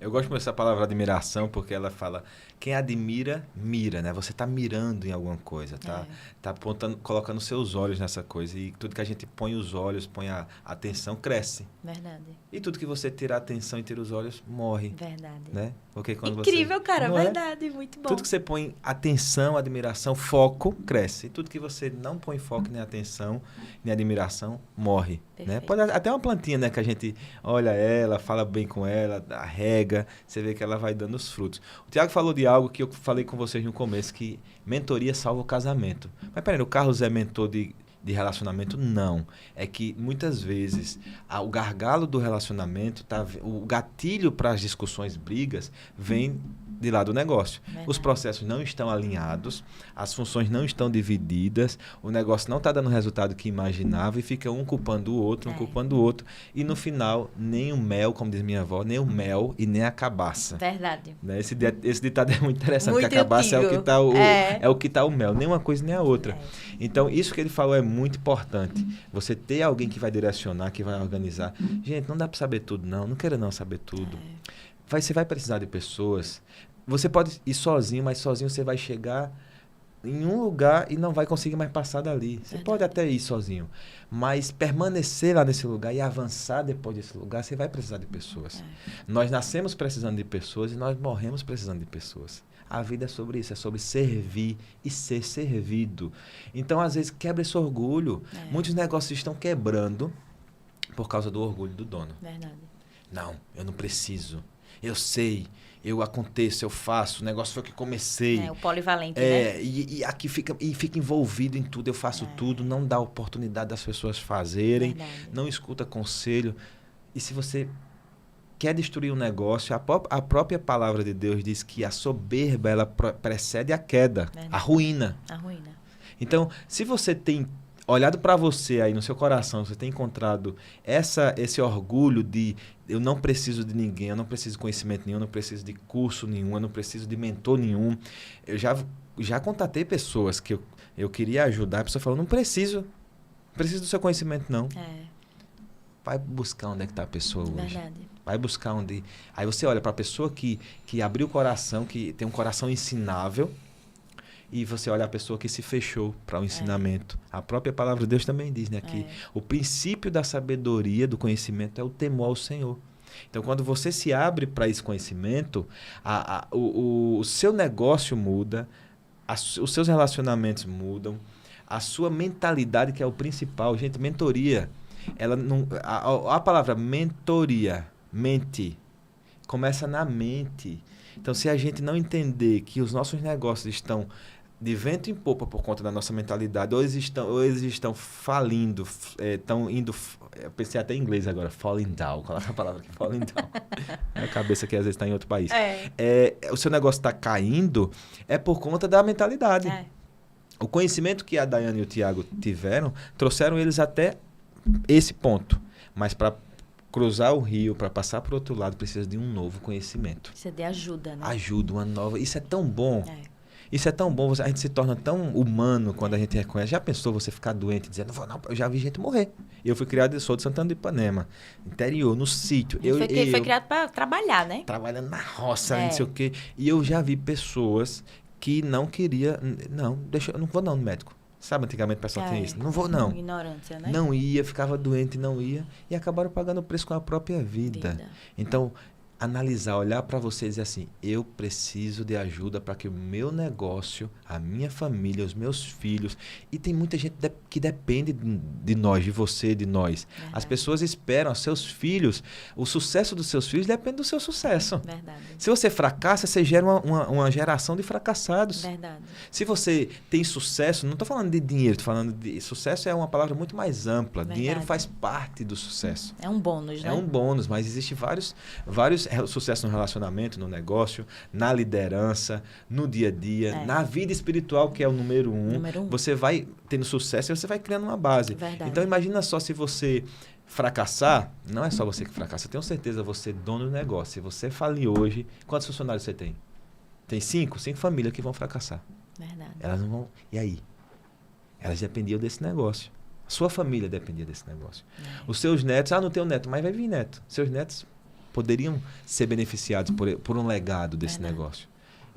Eu gosto muito dessa palavra admiração, porque ela fala, quem admira, mira, né? Você tá mirando em alguma coisa, tá apontando, colocando seus olhos nessa coisa. E tudo que a gente põe os olhos, põe a atenção, cresce.
Verdade.
E tudo que você tira a atenção e tira os olhos, morre.
Verdade.
Né? Porque quando
Incrível,
você...
cara,
Não é?
verdade, muito bom.
Tudo que você põe atenção, admiração, foco, cresce. E tudo que você não põe foco, nem atenção, nem admiração, morre. Né? Pode até uma plantinha, né? Que a gente olha ela, fala bem com ela, rega, você vê que ela vai dando os frutos. O Tiago falou de algo que eu falei com vocês no começo, que mentoria salva o casamento. Mas peraí, o Carlos é mentor de de relacionamento, não. É que muitas vezes o gargalo do relacionamento, o gatilho para as discussões, brigas, vem de lá do negócio.
Verdade.
Os processos não estão alinhados, as funções não estão divididas, o negócio não está dando o resultado que imaginava e fica um culpando o outro, culpando o outro. E no final, nem o mel, como diz minha avó, nem o mel e nem a cabaça.
Verdade.
Né? Esse ditado é muito interessante,
Muito
que a cabaça
antigo.
é o que tá o mel, nem uma coisa nem a outra. Então, isso que ele falou é muito importante. Você ter alguém que vai direcionar, que vai organizar. Gente, não dá para saber tudo, não. Não queira não saber tudo. Você vai precisar de pessoas. Você pode ir sozinho, mas sozinho você vai chegar em um lugar e não vai conseguir mais passar dali. Você pode até ir sozinho, mas permanecer lá nesse lugar e avançar depois desse lugar, você vai precisar de pessoas. Nós nascemos precisando de pessoas e nós morremos precisando de pessoas. A vida é sobre isso, é sobre servir e ser servido. Então, às vezes, quebra esse orgulho. Muitos negócios estão quebrando por causa do orgulho do dono.
Verdade.
Não, eu não preciso. Eu sei, eu aconteço, eu faço, o negócio foi que comecei.
O polivalente, né?
E aqui fica envolvido em tudo, eu faço tudo, não dá oportunidade das pessoas fazerem, não escuta conselho. E se você quer destruir um negócio, a própria palavra de Deus diz que a soberba, ela precede a queda, a ruína.
A ruína.
Então, se você tem olhado para você aí no seu coração, você tem encontrado esse orgulho de eu não preciso de ninguém, eu não preciso de conhecimento nenhum, eu não preciso de curso nenhum, eu não preciso de mentor nenhum. Eu já contatei pessoas que eu queria ajudar, a pessoa falou, não preciso do seu conhecimento não. Vai buscar onde é que está a pessoa hoje.
Verdade.
Vai buscar onde... Aí você olha para a pessoa que abriu o coração, que tem um coração ensinável, e você olha a pessoa que se fechou para o ensinamento. A própria palavra de Deus também diz, né, que o princípio da sabedoria, do conhecimento, é o temor ao Senhor. Então, quando você se abre para esse conhecimento, o seu negócio muda, os seus relacionamentos mudam, a sua mentalidade, que é o principal. Gente, mentoria, ela não, a palavra mentoria, mente, começa na mente. Então, se a gente não entender que os nossos negócios estão de vento em popa por conta da nossa mentalidade, ou eles estão falindo, estão indo... Eu pensei até em inglês agora, falling down. Coloca a palavra aqui, falling down. A cabeça que às vezes está em outro país. O seu negócio está caindo, é por conta da mentalidade. O conhecimento que a Daiane e o Tiago tiveram, trouxeram eles até esse ponto. Mas para cruzar o rio, para passar para o outro lado, precisa de um novo conhecimento.
Precisa de ajuda, né?
Ajuda, uma nova... Isso é tão bom. Isso é tão bom. A gente se torna tão humano quando a gente reconhece. Já pensou você ficar doente dizendo, não, eu já vi gente morrer. Eu fui criado, sou de Santana do Ipanema, interior, no sítio.
Foi criado para trabalhar, né?
Trabalhando na roça, não sei o quê. E eu já vi pessoas que não queriam... Não, eu não vou não no médico. Sabe, antigamente o pessoal tinha isso. Não vou, não.
Ignorância, né?
Não ia, ficava doente, não ia. E acabaram pagando o preço com a própria vida. Então, analisar, olhar para você e dizer assim, eu preciso de ajuda para que o meu negócio, a minha família, os meus filhos... E tem muita gente que depende de nós, de você, de nós. As pessoas esperam, seus filhos, o sucesso dos seus filhos depende do seu sucesso.
Verdade.
Se você fracassa, você gera uma geração de fracassados.
Verdade.
Se você tem sucesso, não estou falando de dinheiro, estou falando de... Sucesso é uma palavra muito mais ampla.
Verdade.
Dinheiro faz parte do sucesso.
É um bônus, né?
É um bônus, mas existem vários sucessos no relacionamento, no negócio, na liderança, no dia a dia, na vida espiritual, que é o número um. Você vai tendo sucesso e você vai criando uma base.
Verdade.
Então, imagina só se você fracassar, não é só você que fracassa. Eu tenho certeza, você é dono do negócio. Se você falir hoje, quantos funcionários você tem? Tem 5 famílias que vão fracassar.
Verdade.
Elas não vão... E aí? Elas dependiam desse negócio. A sua família dependia desse negócio. Os seus netos... não tenho neto, mas vai vir neto. Seus netos poderiam ser beneficiados por um legado desse negócio.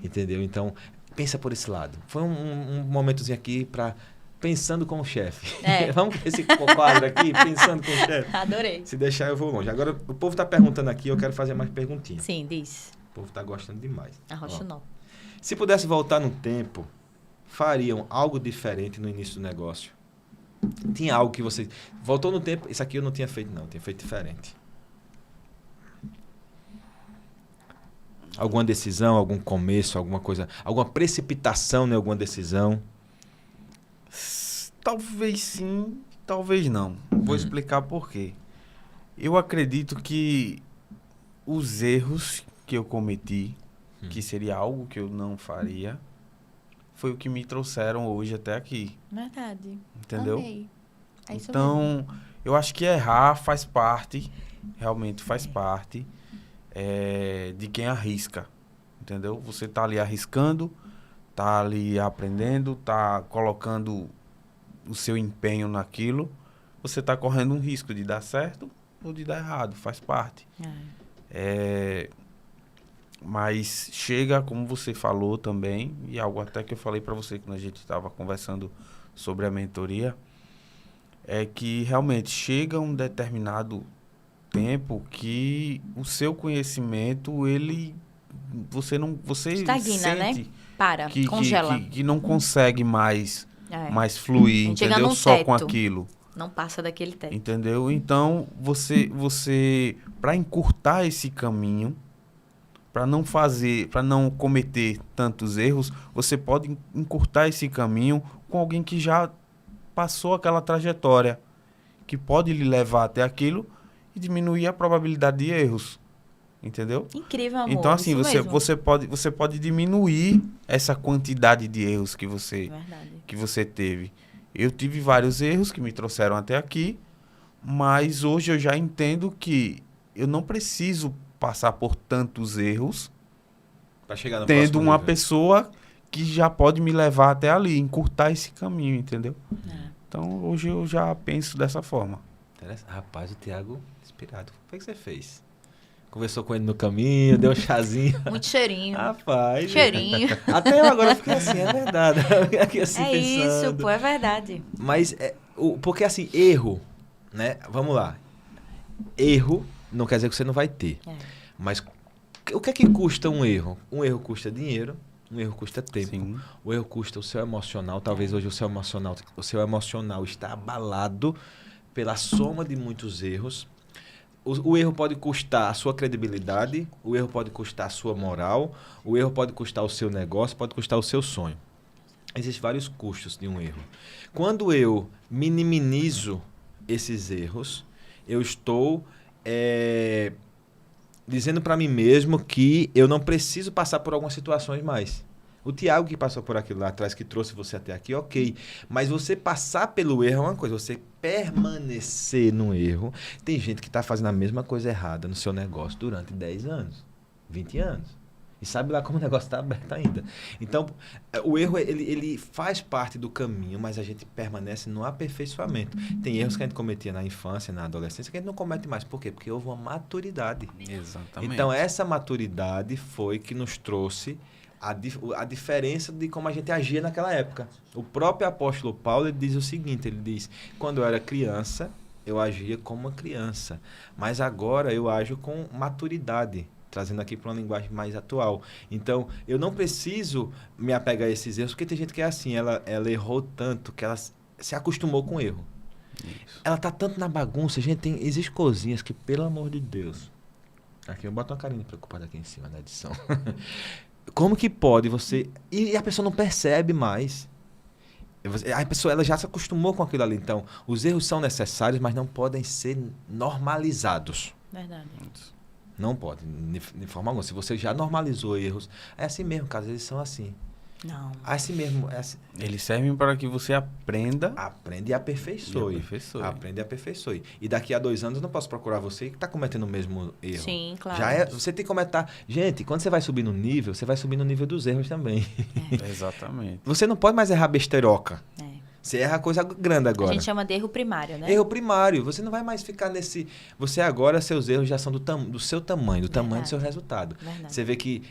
Entendeu? Então, pensa por esse lado. Foi um momentozinho aqui para... Pensando com o chefe. Vamos com esse quadro aqui, pensando com o chefe.
Adorei.
Se deixar, eu vou longe. Agora, o povo está perguntando aqui, eu quero fazer mais perguntinhas.
Sim, diz.
O povo está gostando demais.
Arrocha não.
Se pudesse voltar no tempo, fariam algo diferente no início do negócio? Tinha algo que você... Voltou no tempo, isso aqui eu não tinha feito, não. Eu tinha feito diferente. Alguma decisão, algum começo, alguma coisa... Alguma precipitação em alguma decisão?
Talvez sim, talvez não. Vou explicar por quê. Eu acredito que os erros que eu cometi, que seria algo que eu não faria, foi o que me trouxeram hoje até aqui.
Verdade.
Entendeu?
Amei. É isso mesmo.
Então, eu acho que errar faz parte, realmente faz parte de quem arrisca, entendeu? Você tá ali arriscando, tá ali aprendendo, tá colocando o seu empenho naquilo, você tá correndo um risco de dar certo ou de dar errado, faz parte. Mas chega, como você falou também, e algo até que eu falei para você quando a gente estava conversando sobre a mentoria, é que realmente chega um determinado tempo que o seu conhecimento, você
Estagna,
sente
né? Para, congela.
que não consegue mais
É.
fluir,
A gente chega
entendeu?
num
Só com
teto.
aquilo.
Não passa daquele teto.
Entendeu? Então, você para encurtar esse caminho, para não cometer tantos erros, você pode encurtar esse caminho com alguém que já passou aquela trajetória, que pode lhe levar até aquilo e diminuir a probabilidade de erros. Entendeu?
Incrível, amor.
Então, assim,
isso mesmo.
você pode diminuir essa quantidade de erros que
Verdade.
você teve. Eu tive vários erros que me trouxeram até aqui, mas hoje eu já entendo que eu não preciso passar por tantos erros
Pra chegar no
tendo
próximo
uma
nível.
pessoa que já pode me levar até ali, encurtar esse caminho, entendeu? Então, hoje eu já penso dessa forma.
Rapaz, o Thiago, inspirado. O que você fez? Conversou com ele no caminho, deu um chazinho.
Muito cheirinho.
Rapaz.
Cheirinho.
Até eu agora fiquei assim, é verdade. Eu fiquei aqui assim
É
pensando.
isso, pô, é verdade.
Mas, porque assim, erro, né? Vamos lá. Erro não quer dizer que você não vai ter. Mas o que é que custa um erro? Um erro custa dinheiro, um erro custa tempo,
Sim.
o erro custa o seu emocional. Talvez hoje o seu emocional está abalado pela soma de muitos erros. O erro pode custar a sua credibilidade, o erro pode custar a sua moral, o erro pode custar o seu negócio, pode custar o seu sonho. Existem vários custos de um erro. Quando eu minimizo esses erros, eu estou dizendo para mim mesmo que eu não preciso passar por algumas situações mais. O Thiago que passou por aquilo lá atrás, que trouxe você até aqui, ok. Mas você passar pelo erro é uma coisa, você permanecer no erro. Tem gente que está fazendo a mesma coisa errada no seu negócio durante 10 anos, 20 anos. E sabe lá como o negócio está aberto ainda. Então, o erro, ele faz parte do caminho, mas a gente permanece no aperfeiçoamento. Tem erros que a gente cometia na infância, na adolescência, que a gente não comete mais. Por quê? Porque houve uma maturidade.
Exatamente.
Então, essa maturidade foi que nos trouxe a diferença de como a gente agia naquela época. O próprio apóstolo Paulo ele diz o seguinte, ele diz, quando eu era criança, eu agia como uma criança, mas agora eu ajo com maturidade, trazendo aqui para uma linguagem mais atual. Então, eu não preciso me apegar a esses erros, porque tem gente que é assim, ela errou tanto que ela se acostumou com o erro.
Isso.
Ela tá tanto na bagunça, gente, existem coisinhas que, pelo amor de Deus... Aqui, eu boto uma carinha preocupada aqui em cima na edição. Como que pode você... E a pessoa não percebe mais. A pessoa ela já se acostumou com aquilo ali. Então, os erros são necessários, mas não podem ser normalizados.
Verdade.
Não pode, de forma alguma. Se você já normalizou erros, é assim mesmo, caso eles são assim.
Não.
Assim mesmo. É assim.
Eles servem para que você aprenda.
Aprende e aperfeiçoe. Aprende e aperfeiçoe. E daqui a 2 anos eu não posso procurar você que está cometendo o mesmo erro.
Sim, claro.
Você tem que comentar. Gente, quando você vai subir no nível, você vai subir no nível dos erros também.
Exatamente.
Você não pode mais errar besteiroca. Você erra coisa grande agora.
A gente chama de erro primário, né?
Erro primário. Você não vai mais ficar nesse... Você agora, seus erros já são do seu tamanho, do tamanho do seu resultado.
Verdade.
Você vê que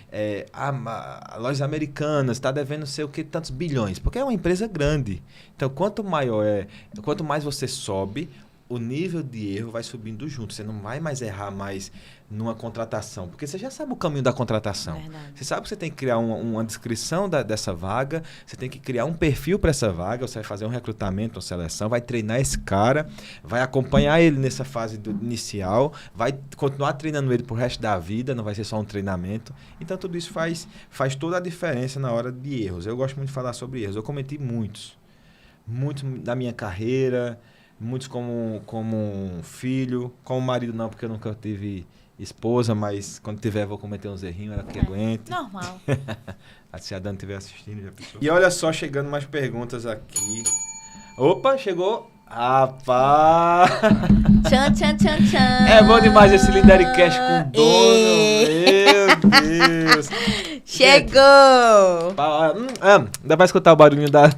a lojas americanas está devendo não sei o que, tantos bilhões, porque é uma empresa grande. Então, quanto mais você sobe, o nível de erro vai subindo junto. Você não vai mais errar mais numa contratação, porque você já sabe o caminho da contratação.
Verdade.
Você sabe que você tem que criar uma descrição dessa vaga, você tem que criar um perfil para essa vaga, você vai fazer um recrutamento, uma seleção, vai treinar esse cara, vai acompanhar ele nessa fase inicial, vai continuar treinando ele pro resto da vida, não vai ser só um treinamento. Então, tudo isso faz toda a diferença na hora de erros. Eu gosto muito de falar sobre erros. Eu cometi muitos. muitos da minha carreira, muitos como um filho, como marido não, porque eu nunca tive esposa, mas quando tiver vou cometer uns errinhos, ela que aguente.
Normal.
Se a Dani estiver assistindo, já pensou. E olha só, chegando mais perguntas aqui. Opa, chegou. Rapaz!
Tchan, tchan, tchan, tchan.
É bom demais esse Lidercast com dono. Meu Deus!
Chegou!
Dá pra escutar o barulhinho da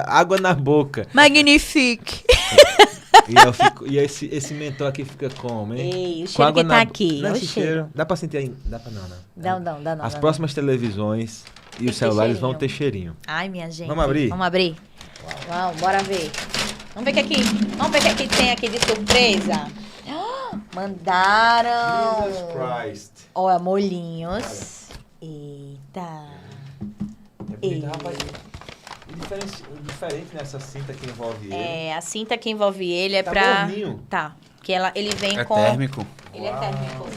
água na boca.
Magnifique!
E esse mentor aqui fica como, hein?
Ei, o
Com
cheiro
água
que tá
na
aqui.
Não,
É o
esse
cheiro.
Dá pra sentir aí? Dá pra não.
Dá não.
As
dá
próximas televisões e
Tem
os celulares
cheirinho.
vão ter cheirinho.
Ai, minha gente.
Vamos abrir?
Vamos abrir. Uau, bora ver. Vamos ver o que aqui tem aqui de surpresa. Ah, mandaram.
Jesus Christ.
Olha, molhinhos. Eita.
É bonito, rapaz. Diferente nessa cinta que envolve ele.
É, a cinta que envolve ele é
Tá
pra...
morninho.
Tá. Que ele vem
É
com...
térmico.
Ele é térmico.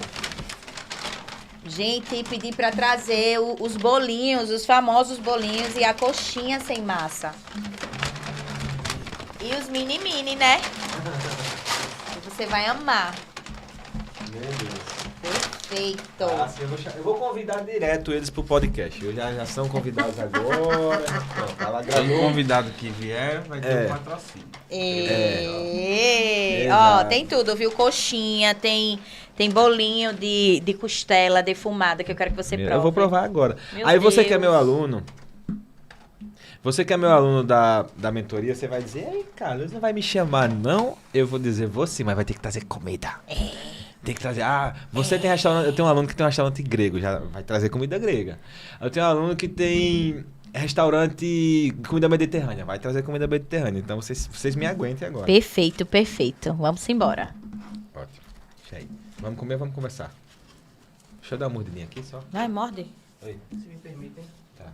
Gente, pedi pra trazer os bolinhos, os famosos bolinhos e a coxinha sem massa. E os mini, né? Que você vai amar.
Meu Deus.
Perfeito.
Sim, eu vou convidar direto eles pro podcast. Eu já são convidados agora. Pronto, ela
Todo
gravou.
convidado que vier vai ter um patrocínio.
Ó,
Exato.
tem tudo, viu? Coxinha, tem bolinho de costela defumada que eu quero que você prove.
Eu vou provar agora.
Meu
Aí você que é
Deus.
meu aluno. Você que é meu aluno da mentoria, você vai dizer, ei, Carlos, não vai me chamar, não? Eu vou dizer, vou sim, mas vai ter que trazer comida. Tem que trazer. Você tem restaurante. Eu tenho um aluno que tem um restaurante grego, já vai trazer comida grega. Eu tenho um aluno que tem restaurante comida mediterrânea, vai trazer comida mediterrânea. Então vocês me aguentem agora.
Perfeito. Vamos embora.
Ótimo. Deixa aí. Vamos comer, vamos conversar. Deixa eu dar uma mordidinha aqui só.
Vai, morde.
Oi.
Se me permitem,
Tá.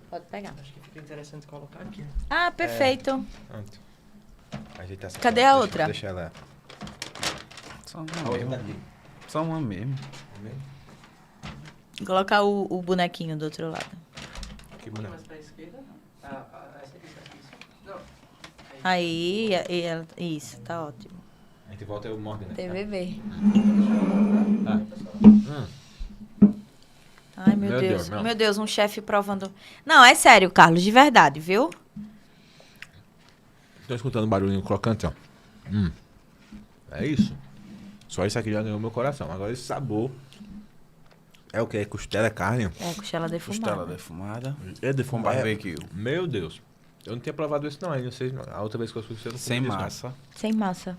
Pode pegar.
acho que fica interessante colocar aqui.
Ah, perfeito.
Pronto. Ajeitar essa
Cadê
câmera.
a outra?
Deixa ela.
Só
A
uma
outra
mesmo.
daqui.
Só uma mesmo.
Colocar o bonequinho do outro lado.
Que
Um pouquinho
boneco.
mais pra esquerda. Essa aqui. Não.
Aí, isso, tá ótimo.
A gente volta e eu mordo, né?
TVB.
Tá.
Ai, meu
Meu
Deus.
Deus, não.
Meu Deus, um chefe provando. Não, é sério, Carlos, de verdade, viu?
Tô escutando barulhinho crocante, ó. É isso. Só isso aqui já ganhou meu coração. Agora esse sabor. É o que? Costela, é carne?
É, costela defumada.
Costela defumada.
É de
Com barbecue.
Meu Deus. Eu não tinha provado isso não ainda. Vocês, a outra vez que eu fui, você não
Sem
comeu isso, não.
massa.
Sem massa.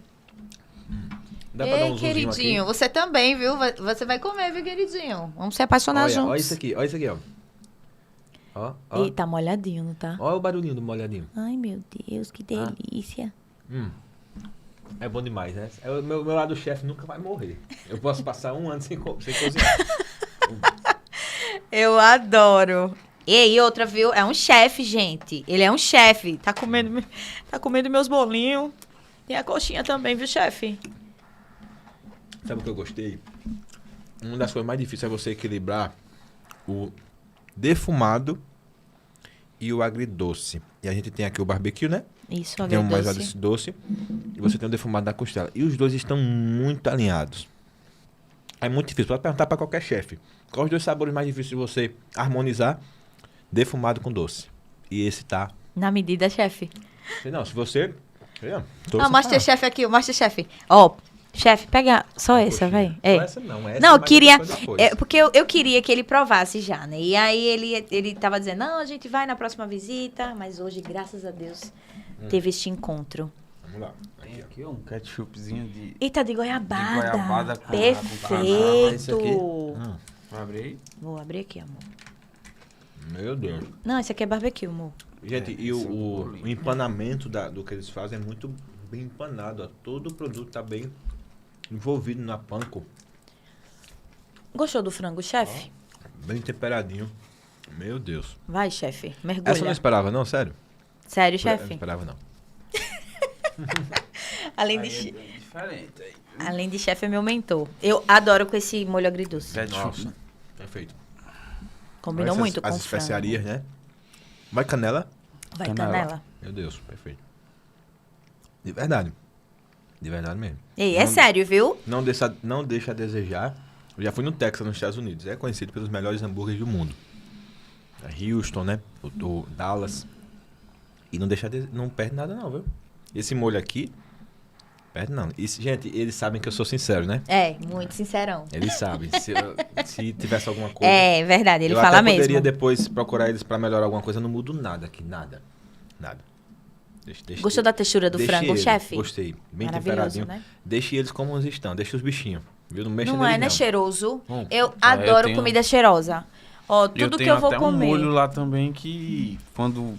Dá pra dar
Ei,
um zoomzinho
queridinho,
aqui?
você também, viu? Você vai comer, viu, queridinho? Vamos se apaixonar
Olha,
juntos.
olha isso aqui, ó. Ó.
Ei, tá molhadinho, não tá?
Olha o barulhinho do molhadinho.
Ai, meu Deus, que delícia.
É bom demais, né? O meu lado chefe nunca vai morrer. Eu posso passar um ano sem cozinhar.
Eu adoro. E outra, viu? É um chefe, gente. Ele é um chefe. Tá comendo meus bolinhos. Tem a coxinha também, viu, chefe?
Sabe o que eu gostei? Uma das coisas mais difíceis é você equilibrar o defumado e o agridoce. E a gente tem aqui o barbecue, né?
Isso,
Tem um mais
agridoce.
doce e você tem o defumado da costela. E os dois estão muito alinhados. É muito difícil. Pode perguntar para qualquer chefe. Qual os dois sabores mais difíceis de você harmonizar? Defumado com doce. E esse tá...
Na medida, chefe.
Não, se você...
Ah, o Masterchef aqui, o Masterchef. Ó, chefe, pega só essa, vai. É.
Essa não, essa
Não, eu
mais
queria.
outra coisa depois.
Porque eu queria que ele provasse já, né? E aí ele tava dizendo, não, a gente vai na próxima visita, mas hoje, graças a Deus, teve este encontro.
Vamos lá.
Tem
Aqui, ó.
aqui um ketchupzinho de...
Eita, de goiabada.
De goiabada com-
Perfeito.
Esse aqui.
Vai abrir aí?
Vou abrir aqui, amor.
Meu Deus.
Não, esse aqui é barbecue, amor.
Gente, e
esse é um
o
bolinho.
empanamento do que eles fazem é muito bem empanado. Ó. Todo o produto tá bem envolvido na panko.
Gostou do frango, chefe?
Bem temperadinho. Meu Deus.
Vai, chefe,
Essa eu não
mergulha.
esperava, não? Sério?
Sério,
Eu não
chefe?
esperava, não.
Além
Aí
de,
é
che-
bem diferente aí.
além de chefe, é meu mentor. Eu adoro com esse molho agridoce.
Ketchup.
Nossa, perfeito.
Combinou
Essas-
muito com
as
o frango.
especiarias, né? Vai canela.
Vai,
Canela.
canela.
Meu Deus, perfeito. De verdade. De verdade mesmo.
E é
Não-
sério, viu?
Não deixa a desejar. Eu já fui no Texas, nos Estados Unidos. É conhecido pelos melhores hambúrgueres do mundo. É Houston, né? O Dallas. E não deixa não perde nada não, viu? Esse molho aqui, perde não. Gente, eles sabem que eu sou sincero, né?
É, muito sincerão.
Eles sabem. Se tivesse alguma coisa...
É verdade, ele
eu
fala
até
mesmo.
poderia depois procurar eles pra melhorar alguma coisa. Eu não mudo nada aqui, nada. Nada. Deixa
Gostou da textura do
deixe
frango,
eles.
chefe?
Gostei. Bem
Maravilhoso,
temperadinho.
né?
Deixe eles como eles estão. Deixe os bichinhos. Viu? Não mexa
Não é,
neles,
né?
não.
Cheiroso.
Hum.
Eu adoro
tenho-
comida cheirosa. Ó,
Eu
tudo que
tenho
eu vou
até
comer.
um molho lá também que quando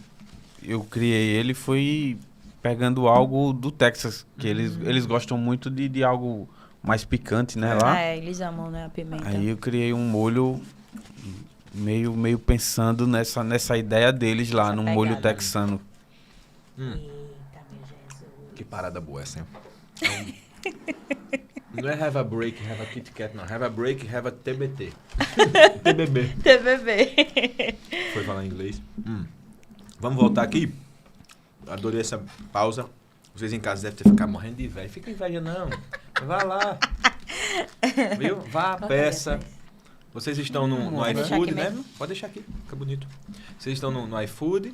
eu criei ele foi pegando algo do Texas, que eles gostam muito de algo mais picante, né, lá.
É, eles amam, né, a pimenta.
Aí eu criei um molho meio pensando nessa ideia deles lá,
Essa
no
pegada.
molho texano.
Eita, meu Jesus.
Que parada boa essa, hein? Não é have a break, have a Kit Kat, não. Have a break, have a TBT. TBB.
TBB.
Foi falar em inglês. Vamos voltar aqui? Adorei essa pausa. Vocês em casa devem ter ficado morrendo de inveja. Fica inveja, não. Vá lá. Viu? Vá, peça. Vocês estão no
Pode deixar
iFood,
aqui
né?
mesmo?
Pode deixar aqui, fica bonito. Vocês estão no iFood.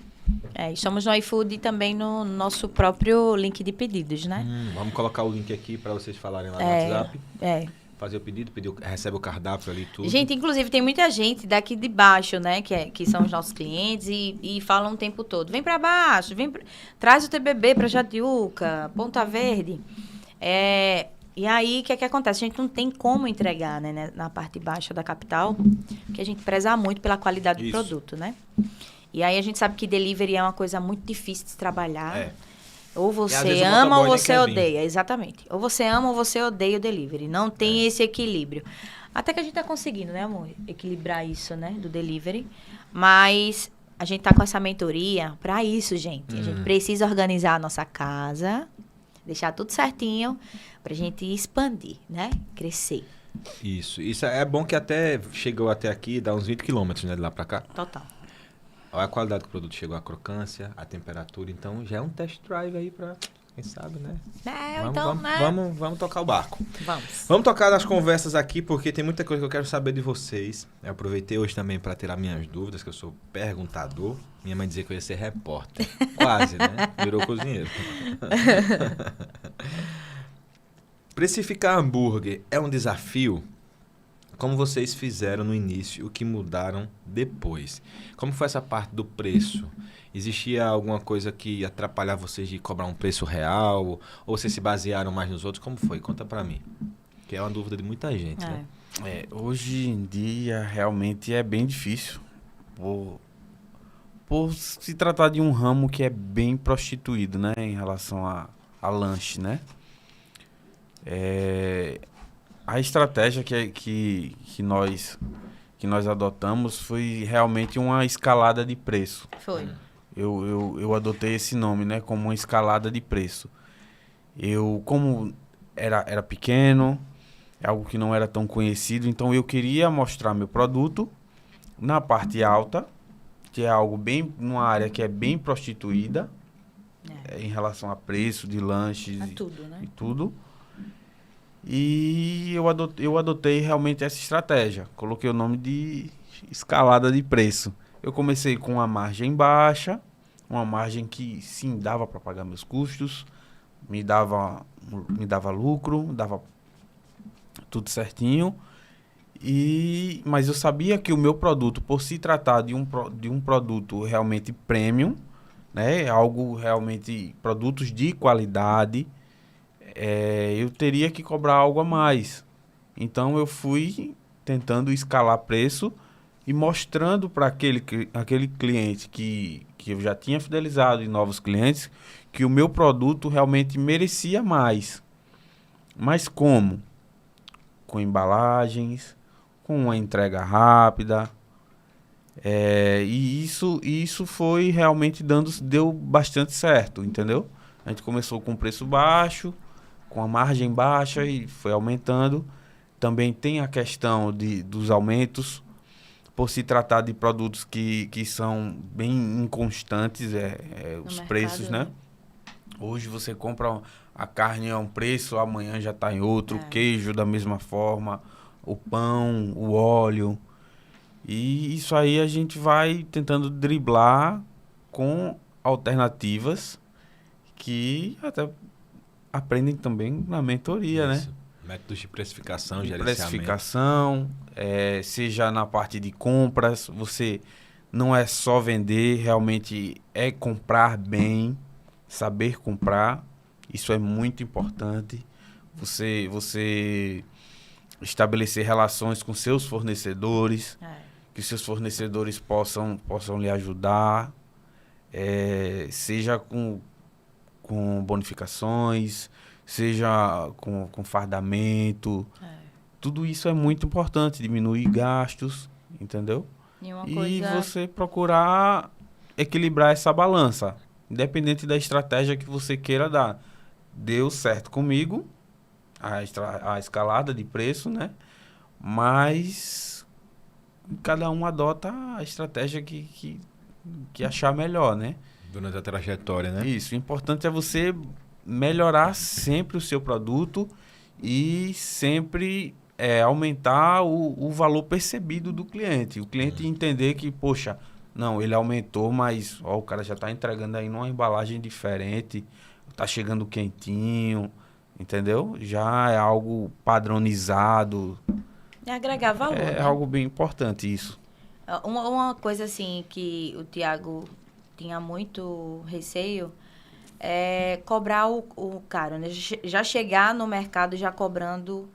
É, estamos no iFood e também no nosso próprio link de pedidos, né?
Vamos colocar o link aqui para vocês falarem lá no
É,
WhatsApp.
é.
Fazer o pedido, recebe o cardápio ali e tudo.
Gente, inclusive, tem muita gente daqui de baixo, né? Que são os nossos clientes e falam o tempo todo. Vem pra baixo, traz o TBB pra Jatiuca, Ponta Verde. E aí, o que é que acontece? A gente não tem como entregar, né? Na parte baixa da capital, porque a gente preza muito pela qualidade do
Isso.
produto, né? E aí, a gente sabe que delivery é uma coisa muito difícil de se trabalhar.
É.
Ou
E às
você
vezes o
ama ou
motoboy nem
você
quer vir.
odeia, exatamente. Ou você ama ou você odeia o delivery. Não tem esse equilíbrio. Até que a gente tá conseguindo, né, amor? Equilibrar isso, né, do delivery. Mas a gente tá com essa mentoria pra isso, gente. A gente precisa organizar a nossa casa, deixar tudo certinho pra gente expandir, né? Crescer.
Isso é bom que até chegou até aqui, dá uns 20 quilômetros, né, de lá pra cá.
Total.
Olha a qualidade que o produto chegou, a crocância, a temperatura. Então já é um test drive aí pra, quem sabe, né? Vamos tocar o barco.
Vamos.
Vamos tocar nas conversas aqui, porque tem muita coisa que eu quero saber de vocês. Eu aproveitei hoje também para tirar minhas dúvidas, que eu sou perguntador. Minha mãe dizia que eu ia ser repórter. Quase, né? Virou cozinheiro. Precificar hambúrguer é um desafio? Como vocês fizeram no início, o que mudaram depois? Como foi essa parte do preço? Existia alguma coisa que atrapalhava vocês de cobrar um preço real? Ou vocês se basearam mais nos outros? Como foi? Conta pra mim. Que é uma dúvida de muita gente, né?
Hoje em dia realmente é bem difícil por se tratar de um ramo que é bem prostituído, né, em relação a lanche, né? A estratégia que nós adotamos foi realmente uma escalada de preço.
Foi.
Eu adotei esse nome, né, como uma escalada de preço. Como era pequeno, é algo que não era tão conhecido, então eu queria mostrar meu produto na parte alta, que é algo bem, numa área que é bem prostituída, em relação a preço de lanches
tudo, né?
e tudo. E eu adotei realmente essa estratégia. Coloquei o nome de escalada de preço. Eu comecei com uma margem baixa, uma margem que sim dava para pagar meus custos, me dava lucro, dava tudo certinho. Mas eu sabia que o meu produto, por se tratar de um produto realmente premium, né, algo realmente, produtos de qualidade, eu teria que cobrar algo a mais. Então eu fui tentando escalar preço e mostrando para aquele cliente que eu já tinha fidelizado e novos clientes que o meu produto realmente merecia mais. Mas como? Com embalagens, com uma entrega rápida. E isso foi realmente deu bastante certo, entendeu? A gente começou com preço baixo, com a margem baixa e foi aumentando. Também tem a questão dos aumentos, por se tratar de produtos que são bem inconstantes,
No
os
mercado,
preços, né? Hoje você compra a carne a um preço, amanhã já está em outro, o queijo da mesma forma, o pão, o óleo. E isso aí a gente vai tentando driblar com alternativas que até aprendem também na mentoria, né?
Isso. Métodos de precificação,
De
gerenciamento.
precificação, seja na parte de compras, você não é só vender, realmente é comprar bem, saber comprar, isso é muito importante. Você estabelecer relações com seus fornecedores, que seus fornecedores possam lhe ajudar, seja com bonificações, seja com fardamento. Tudo isso é muito importante, diminuir gastos, entendeu? E você procurar equilibrar essa balança, independente da estratégia que você queira dar. Deu certo comigo, a escalada de preço, né? Mas cada um adota a estratégia que achar melhor, né?
Durante a trajetória, né?
Isso, o importante é você melhorar sempre o seu produto e sempre aumentar o valor percebido do cliente. O cliente entender que, poxa, não, ele aumentou, mas o cara já está entregando aí numa embalagem diferente, está chegando quentinho, entendeu? Já é algo padronizado.
É agregar valor, né?
Algo bem importante isso.
Uma coisa assim que o Tiago tinha muito receio é cobrar o caro, né? Já chegar no mercado já cobrando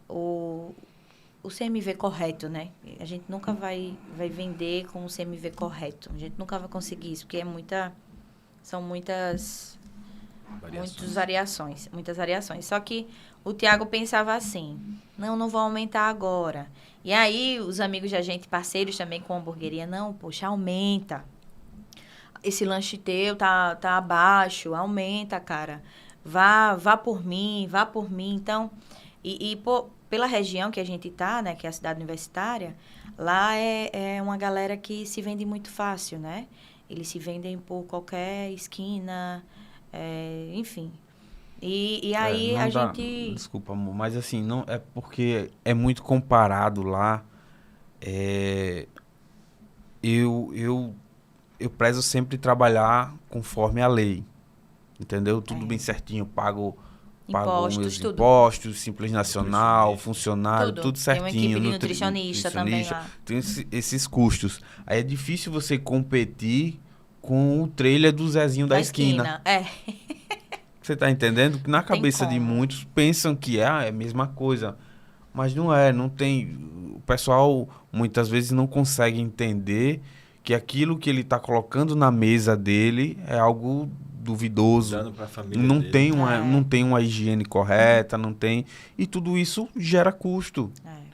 o CMV correto, né? A gente nunca vai vender com o CMV correto. A gente nunca vai conseguir isso, porque são muitas variações. Só que o Tiago pensava assim, não vou aumentar agora. E aí, os amigos da gente, parceiros também com hamburgueria, não, poxa, aumenta. Esse lanche teu tá abaixo, aumenta, cara. Vá por mim. Então, pela região que a gente tá, né, que é a cidade universitária, lá é uma galera que se vende muito fácil, né? Eles se vendem por qualquer esquina, enfim. E aí gente...
Desculpa, amor, mas assim, não é porque é muito comparado lá. Eu prezo sempre trabalhar conforme a lei, entendeu? Tudo bem certinho, pago meus impostos, Simples Nacional, funcionário, tudo certinho.
Tem uma equipe de nutricionista também lá.
Tem esses custos. Aí é difícil você competir com o trailer do Zezinho da esquina. Você tá entendendo? Que na cabeça de muitos pensam que é a mesma coisa. Mas não tem... O pessoal muitas vezes não consegue entender que aquilo que ele tá colocando na mesa dele é algo duvidoso.
Dando pra família
não
dele.
Não tem uma higiene correta, não tem... E tudo isso gera custo.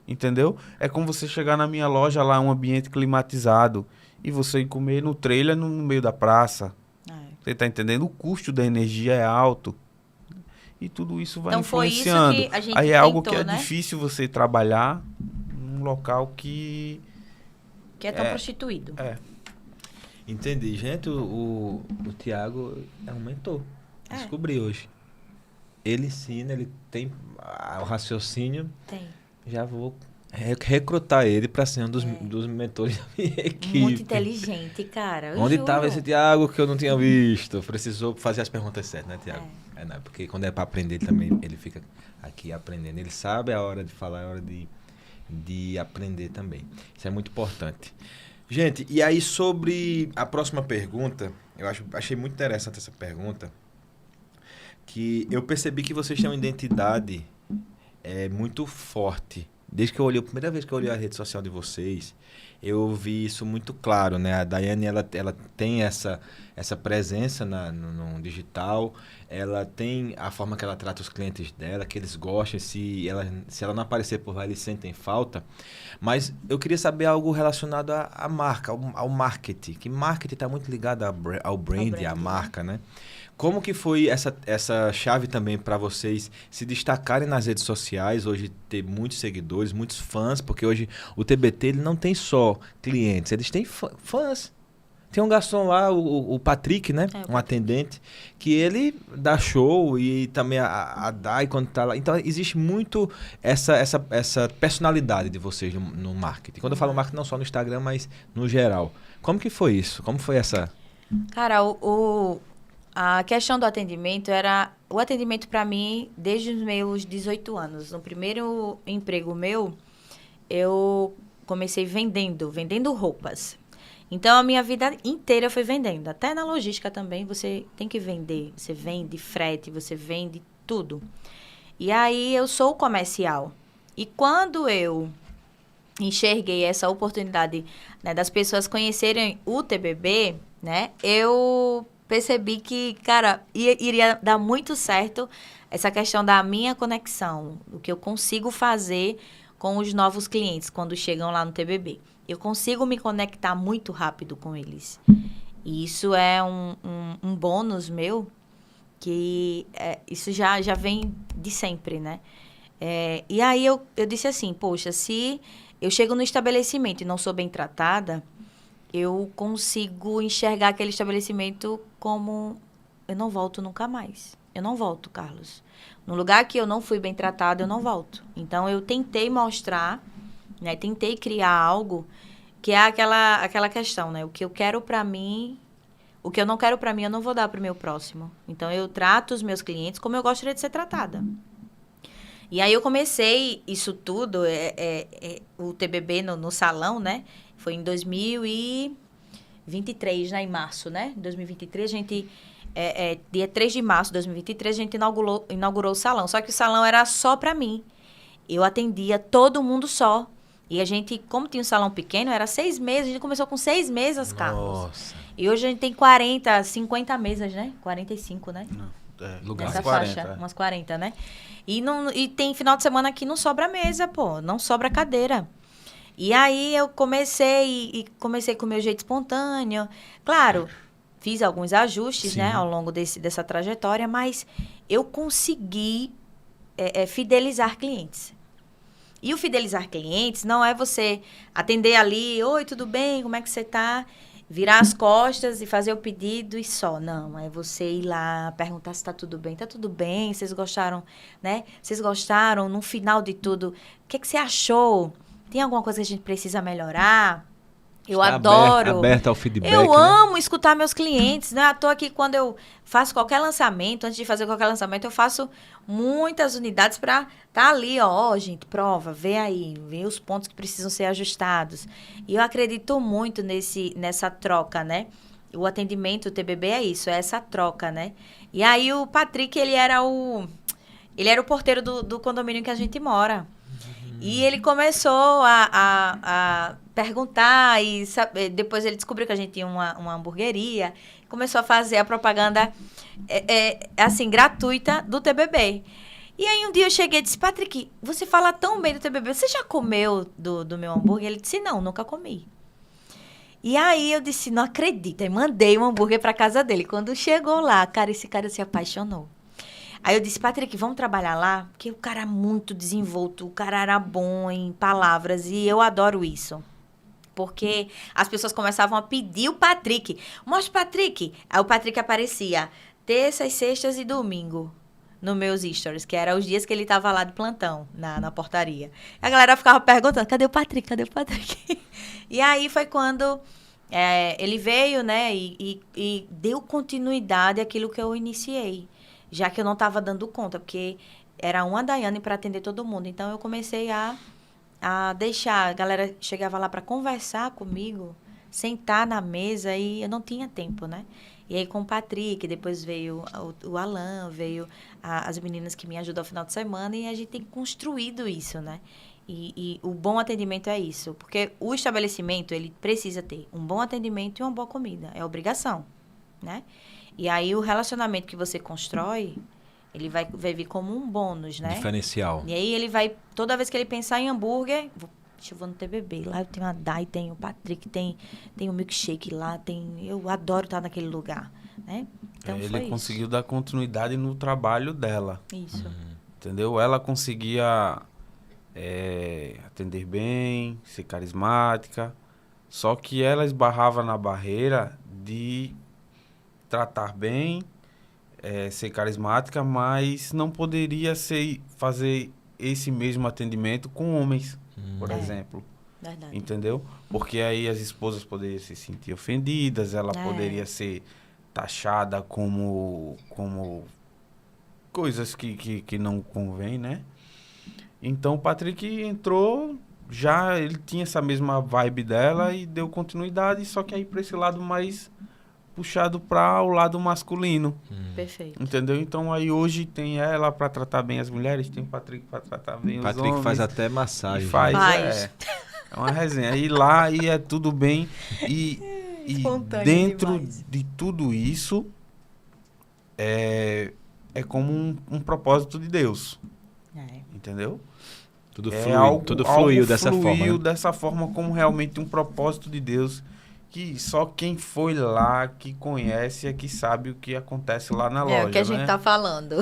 Entendeu? É como você chegar na minha loja lá, um ambiente climatizado, e você ir comer no trailer no meio da praça. Você tá entendendo? O custo da energia é alto. E tudo isso vai influenciando.
Foi isso que a gente
aí é
tentou,
algo que é
né?
difícil você trabalhar num local que
é tão prostituído.
Entendi. Gente, o Tiago é um mentor. Descobri hoje. Ele ensina, ele tem o raciocínio.
Tem.
Já vou recrutar ele para ser um dos mentores da minha equipe.
Muito inteligente, cara.
Onde estava esse Tiago que eu não tinha visto? Precisou fazer as perguntas certas, né, Tiago? Não, porque quando é para aprender, ele também ele fica aqui aprendendo. Ele sabe a hora de falar, a hora de aprender também. Isso é muito importante. Gente, e aí sobre a próxima pergunta, achei muito interessante essa pergunta, que eu percebi que vocês têm uma identidade muito forte. Desde que a primeira vez que eu olhei a rede social de vocês, eu vi isso muito claro, né? A Daiane, ela tem essa presença no digital, ela tem a forma que ela trata os clientes dela, que eles gostam, se ela não aparecer por lá, eles sentem falta. Mas eu queria saber algo relacionado à marca, ao marketing, que marketing está muito ligado ao brand, à marca, né? Como que foi essa chave também para vocês se destacarem nas redes sociais, hoje ter muitos seguidores, muitos fãs, porque hoje o TBT ele não tem só só clientes, eles têm fãs. Tem um garçom lá, o Patrick, né? Um atendente, que ele dá show e também a Dai quando tá lá. Então, existe muito essa personalidade de vocês no marketing. Quando eu falo marketing, não só no Instagram, mas no geral. Como que foi isso? Como foi essa...
Cara, a questão do atendimento era... O atendimento para mim, desde os meus 18 anos. No primeiro emprego meu, eu comecei vendendo roupas. Então, a minha vida inteira foi vendendo. Até na logística também, você tem que vender. Você vende frete, você vende tudo. E aí, eu sou comercial. E quando eu enxerguei essa oportunidade, né, das pessoas conhecerem o TBB, né, eu percebi que, cara, iria dar muito certo essa questão da minha conexão, o que eu consigo fazer com os novos clientes quando chegam lá no TBB. Eu consigo me conectar muito rápido com eles. E isso é um bônus meu, que isso já vem de sempre, né? E aí eu disse assim, poxa, se eu chego no estabelecimento e não sou bem tratada, eu consigo enxergar aquele estabelecimento como eu não volto nunca mais. Eu não volto, Carlos. No lugar que eu não fui bem tratada, eu não volto. Então, eu tentei mostrar, né, tentei criar algo que é aquela questão, né? O que eu quero para mim, o que eu não quero para mim, eu não vou dar para o meu próximo. Então, eu trato os meus clientes como eu gostaria de ser tratada. E aí, eu comecei isso tudo, o TBB no salão, né? Foi em 2023, né? Em março, né? Em 2023, a gente... dia 3 de março de 2023, a gente inaugurou o salão. Só que o salão era só para mim. Eu atendia todo mundo só. E a gente, como tinha um salão pequeno, era 6 mesas. A gente começou com 6 mesas, Carlos.
Nossa.
E hoje a gente tem 40, 50 mesas, né? 45, né?
Lugar
Nessa
40.
faixa, umas 40, né? E tem final de semana que não sobra mesa, pô. Não sobra cadeira. E aí eu comecei com o meu jeito espontâneo. Claro, fiz alguns ajustes, né, ao longo dessa trajetória, mas eu consegui fidelizar clientes. E o fidelizar clientes não é você atender ali, oi, tudo bem, como é que você tá? Virar as costas e fazer o pedido e só. Não, é você ir lá, perguntar se tá tudo bem. Tá tudo bem, vocês gostaram, né? Vocês gostaram, no final de tudo, o que você achou? Tem alguma coisa que a gente precisa melhorar? Eu adoro.
Aberta ao feedback.
Eu
né?
amo escutar meus clientes, né? À toa que quando eu faço qualquer lançamento, antes de fazer qualquer lançamento, eu faço muitas unidades para tá ali, ó, gente, prova, vê os pontos que precisam ser ajustados. E eu acredito muito nessa troca, né? O atendimento, o TBB é isso, é essa troca, né? E aí o Patrick, ele era o porteiro do condomínio que a gente mora. E ele começou a perguntar e depois ele descobriu que a gente tinha uma hamburgueria. Começou a fazer a propaganda, assim, gratuita do TBB. E aí um dia eu cheguei e disse, Patrick, você fala tão bem do TBB, você já comeu do meu hambúrguer? Ele disse, não, nunca comi. E aí eu disse, não acredito. Aí mandei um hambúrguer para casa dele. Quando chegou lá, cara, esse cara se apaixonou. Aí eu disse, Patrick, vamos trabalhar lá? Porque o cara é muito desenvolto, o cara era bom em palavras e eu adoro isso. Porque as pessoas começavam a pedir o Patrick. Mostra o Patrick. Aí o Patrick aparecia terças, sextas e domingo nos meus stories, que eram os dias que ele estava lá de plantão, na portaria. A galera ficava perguntando, cadê o Patrick? Cadê o Patrick? E aí foi quando ele veio, né, e deu continuidade àquilo que eu iniciei. Já que eu não estava dando conta, porque era uma Daiane para atender todo mundo. Então, eu comecei a deixar. A galera chegava lá para conversar comigo, sentar na mesa e eu não tinha tempo, né? E aí, com o Patrick, depois veio o Alan, veio as meninas que me ajudam no final de semana e a gente tem construído isso, né? E o bom atendimento é isso. Porque o estabelecimento, ele precisa ter um bom atendimento e uma boa comida. É obrigação, né? E aí, o relacionamento que você constrói, ele vai vir como um bônus, né?
Diferencial.
E aí, ele vai... Toda vez que ele pensar em hambúrguer... Deixa eu vou no TBB. Lá eu tenho a Dai, tem o Patrick, tem o milkshake lá, eu adoro estar naquele lugar, né? Então,
ele conseguiu dar continuidade no trabalho dela.
Isso.
Entendeu? Ela conseguia atender bem, ser carismática, Só que ela esbarrava na barreira de tratar bem, ser carismática, mas não poderia fazer esse mesmo atendimento com homens, por exemplo.
Verdade.
Entendeu? Porque aí as esposas poderiam se sentir ofendidas, ela
É.
poderia ser taxada como coisas que não convém, né? Então o Patrick entrou, já ele tinha essa mesma vibe dela e deu continuidade, só que aí para esse lado mais puxado para o lado masculino.
Perfeito.
Entendeu? Então aí hoje tem ela para tratar bem as mulheres, tem o Patrick para tratar bem os
Patrick
homens.
faz até
E
massagem.
faz,
Faz.
é uma resenha. E lá e é tudo bem. E
Espontâneo
dentro
demais.
de tudo isso, é como um propósito de Deus.
É.
Entendeu?
Tudo
É
fluiu, tudo fluiu dessa forma.
Fluiu
Né?
dessa forma como realmente um propósito de Deus. Que só quem foi lá, que conhece, é que sabe o que acontece lá na loja.
É o que a gente
né?
tá falando.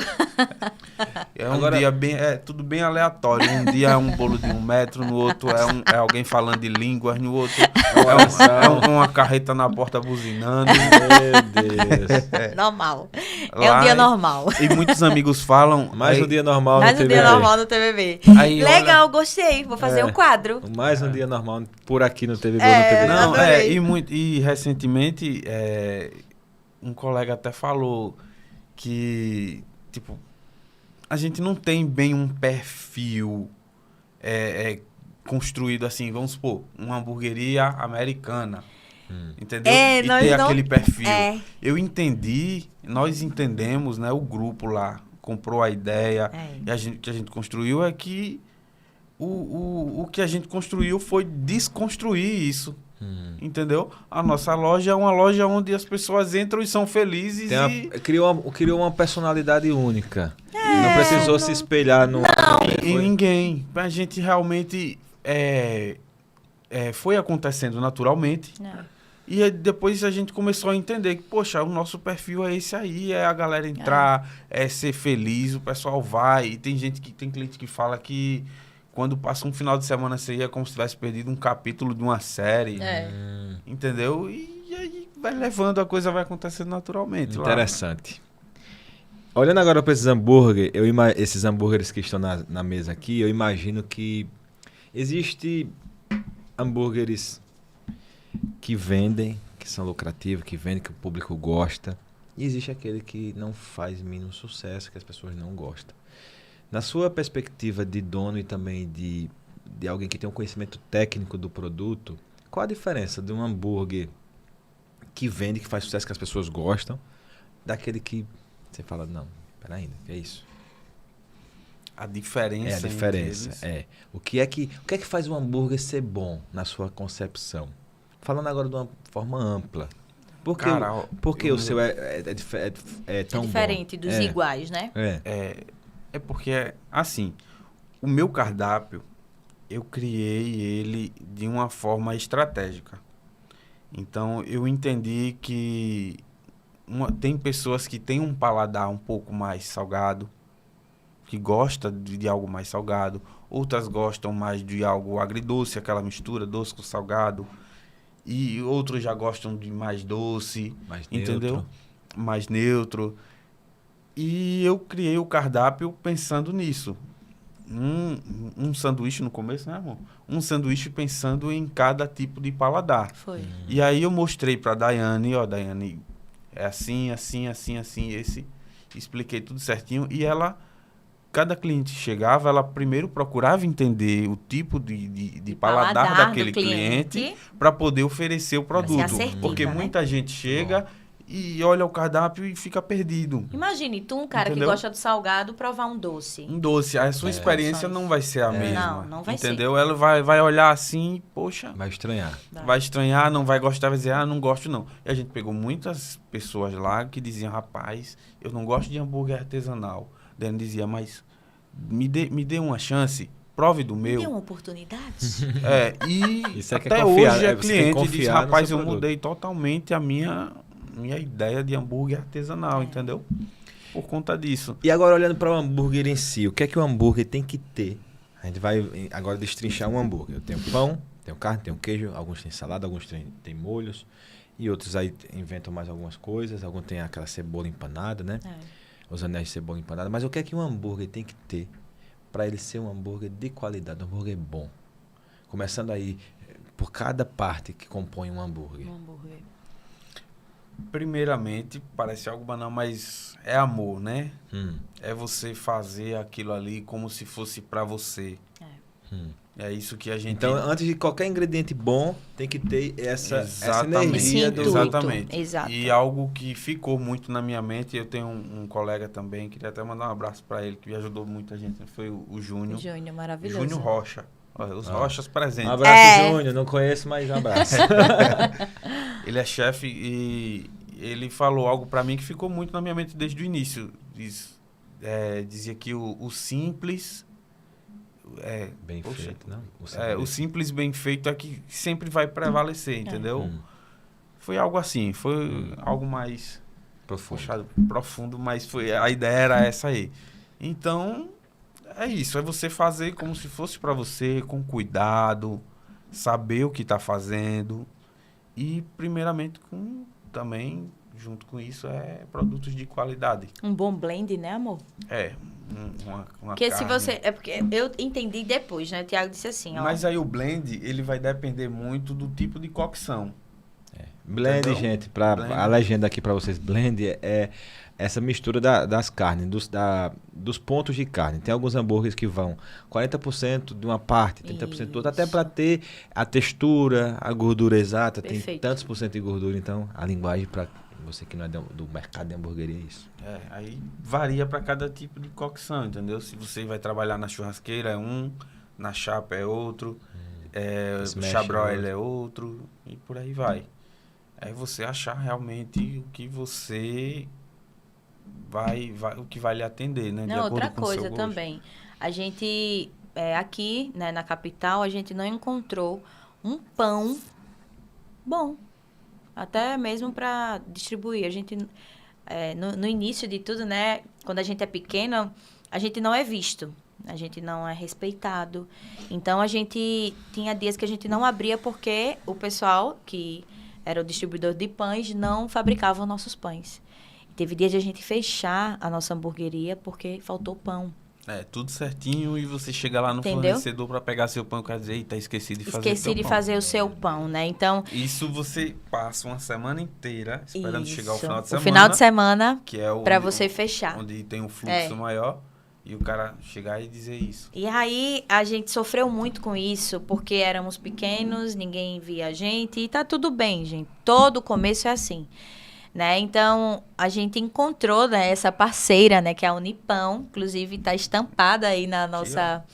É um
Agora-
dia bem, tudo bem aleatório. Um dia é um bolo de 1 metro, no outro é alguém falando de línguas, no outro é uma carreta na porta buzinando.
Meu Deus.
Normal. É um
Lá,
dia normal.
E muitos amigos falam.
Mais
aí-
um dia normal
Mais
no
um
TVB.
dia normal no TVB.
Aí,
Legal, gostei. Vou fazer
É.
um quadro.
Mais um dia normal por aqui no TVB.
É,
no TVB.
Não,
adorei.
e recentemente um colega até falou que, tipo, a gente não tem bem um perfil construído assim, vamos supor, uma hamburgueria americana, entendeu?
É,
e
nós
ter
não-
aquele perfil.
É.
Nós entendemos, né, o grupo lá comprou a ideia,
É.
e que a gente construiu é que o que a gente construiu foi desconstruir isso. Entendeu? A nossa loja é uma loja onde as pessoas entram e são felizes
Criou uma personalidade única. Não precisou se espelhar no...
em ninguém. A gente realmente foi acontecendo naturalmente. E aí depois a gente começou a entender que, poxa, o nosso perfil é esse aí, é a galera entrar, é ser feliz, o pessoal vai. E tem cliente que fala que quando passa um final de semana seria como se tivesse perdido um capítulo de uma série.
É.
Entendeu? E aí vai levando, a coisa vai acontecendo naturalmente.
Interessante. Olhando agora para esses hambúrgueres, esses hambúrgueres que estão na mesa aqui, eu imagino que existe hambúrgueres que vendem, que são lucrativos, que vendem, que o público gosta. E existe aquele que não faz mínimo sucesso, que as pessoas não gostam. Na sua perspectiva de dono e também de alguém que tem um conhecimento técnico do produto, qual a diferença de um hambúrguer que vende, que faz sucesso, que as pessoas gostam, daquele que você fala, não, peraí, que é isso?
A diferença.
A diferença,
entre eles.
O que é que faz um hambúrguer ser bom, na sua concepção? Falando agora de uma forma ampla. Porque o seu é tão bom?
Diferente dos iguais, né?
É porque, assim, o meu cardápio, eu criei ele de uma forma estratégica. Então, eu entendi que tem pessoas que têm um paladar um pouco mais salgado, que gosta de algo mais salgado. Outras gostam mais de algo agridoce, aquela mistura doce com salgado. E outros já gostam de mais doce,
Mais
entendeu?
neutro.
Mais neutro. E eu criei o cardápio pensando nisso. Um sanduíche no começo, né, amor? Um sanduíche pensando em cada tipo de paladar.
Foi.
E aí eu mostrei pra Daiane, Daiane, é assim, assim, assim, assim, esse. Expliquei tudo certinho. E cada cliente chegava, ela primeiro procurava entender o tipo de paladar daquele
do
cliente para poder oferecer o produto.
assertiva,
Porque
né?
muita gente chega e olha o cardápio e fica perdido.
Imagine, tu, um cara
Entendeu?
que gosta do salgado, provar um doce.
Um doce, a sua experiência não vai ser a mesma.
Não vai ser.
entendeu? Ela vai olhar assim, poxa,
Vai estranhar.
vai estranhar, não vai gostar, vai dizer, não gosto não. E a gente pegou muitas pessoas lá que diziam, rapaz, eu não gosto de hambúrguer artesanal. Daí ele dizia, mas me dê uma chance, prove do meu.
Deu uma oportunidade.
E
Isso é que é
até
confiar,
hoje
é
a
você tem que
cliente diz,
confiar no
rapaz,
seu
eu
produto.
mudei totalmente a minha ideia de hambúrguer artesanal, entendeu? Por conta disso.
E agora olhando para o hambúrguer em si, o que é que o hambúrguer tem que ter? A gente vai agora destrinchar um hambúrguer. Eu tenho pão, Tem o carne, tem o queijo, alguns têm salada, alguns têm molhos. E outros aí inventam mais algumas coisas. Alguns têm aquela cebola empanada, né? Os anéis de cebola empanada. Mas o que é que um hambúrguer tem que ter para ele ser um hambúrguer de qualidade, um hambúrguer bom? Começando aí por cada parte que compõe um hambúrguer.
Primeiramente, parece algo banal, mas é amor, né?
Hum.
É você fazer aquilo ali como se fosse pra você. É isso que a gente...
Então, antes de qualquer ingrediente bom, tem que ter essa
Exatamente.
energia
Esse
do...
intuito.
Exatamente.
Exato.
E algo que ficou muito na minha mente, eu tenho um colega também, queria até mandar um abraço pra ele, que me ajudou muita gente, foi o Júnior.
Júnior, maravilhoso.
Júnior Rocha. Olha, os Rochas presentes.
Um abraço, Júnior. Não conheço, mas um abraço.
Ele é chefe e ele falou algo pra mim que ficou muito na minha mente desde o início. Dizia que o simples...
Bem feito, não?
O simples bem feito é que sempre vai prevalecer, entendeu? Foi algo assim, foi algo mais profundo, mas a ideia era essa aí. Então, é isso, é você fazer como se fosse para você, com cuidado, saber o que está fazendo e, primeiramente, também, junto com isso, produtos de qualidade.
Um bom blend, né, amor?
Uma
Porque
carne.
se você... É porque eu entendi depois, né? O Thiago disse assim, ó.
Mas aí o blend, ele vai depender muito do tipo de cocção.
Blend,
Entendeu?
gente,
Blend.
a legenda aqui para vocês, blend é essa mistura das carnes, dos pontos de carne. Tem alguns hambúrgueres que vão 40% de uma parte, 30% de outra, até para ter a textura, a gordura exata,
Perfeito.
tem tantos por cento de gordura, então a linguagem para você que não é do mercado de hamburgueria é isso.
Aí varia para cada tipo de cocção, entendeu? Se você vai trabalhar na churrasqueira é um, na chapa é outro,
Smash
chabroil é outro, e por aí vai. Aí você achar realmente o que você o que vai lhe atender, né? De
Não,
acordo
outra
com o seu
coisa
gosto.
também. A gente, aqui, né, na capital, a gente não encontrou um pão bom. Até mesmo para distribuir. A gente, no início de tudo, né, quando a gente é pequeno, a gente não é visto. A gente não é respeitado. Então, a gente tinha dias que a gente não abria porque o pessoal, que era o distribuidor de pães, não fabricava nossos pães. Teve dias de a gente fechar a nossa hamburgueria porque faltou pão.
Tudo certinho e você chega lá no
Entendeu?
fornecedor para pegar seu pão e o cara diz, eita, esqueci de fazer
Esqueci de fazer o seu pão, né? Então...
Isso você passa uma semana inteira esperando chegar o final de semana.
O final de semana,
que é
para você fechar.
Onde tem um fluxo maior e o cara chegar e dizer isso.
E aí, a gente sofreu muito com isso, porque éramos pequenos, ninguém via a gente, e tá tudo bem, gente. Todo começo é assim, né? Então, a gente encontrou, né, essa parceira, né, que é a Unipão, inclusive tá estampada aí na nossa...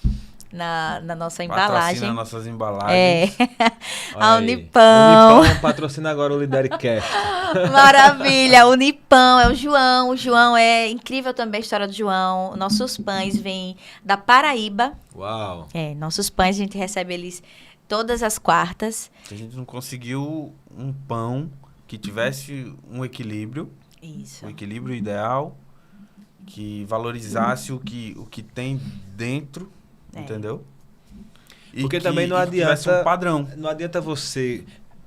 Na nossa embalagem.
Patrocina nossas embalagens.
A Unipão.
Unipão patrocina agora o Lidercast.
Maravilha, Unipão, é o João. O João é incrível também a história do João. Nossos pães vêm da Paraíba.
Uau.
Nossos pães, a gente recebe eles todas as quartas.
A gente não conseguiu um pão que tivesse um equilíbrio.
Isso.
Um equilíbrio ideal, que valorizasse o que tem dentro. Entendeu?
Porque também não
adianta um padrão.
Não adianta você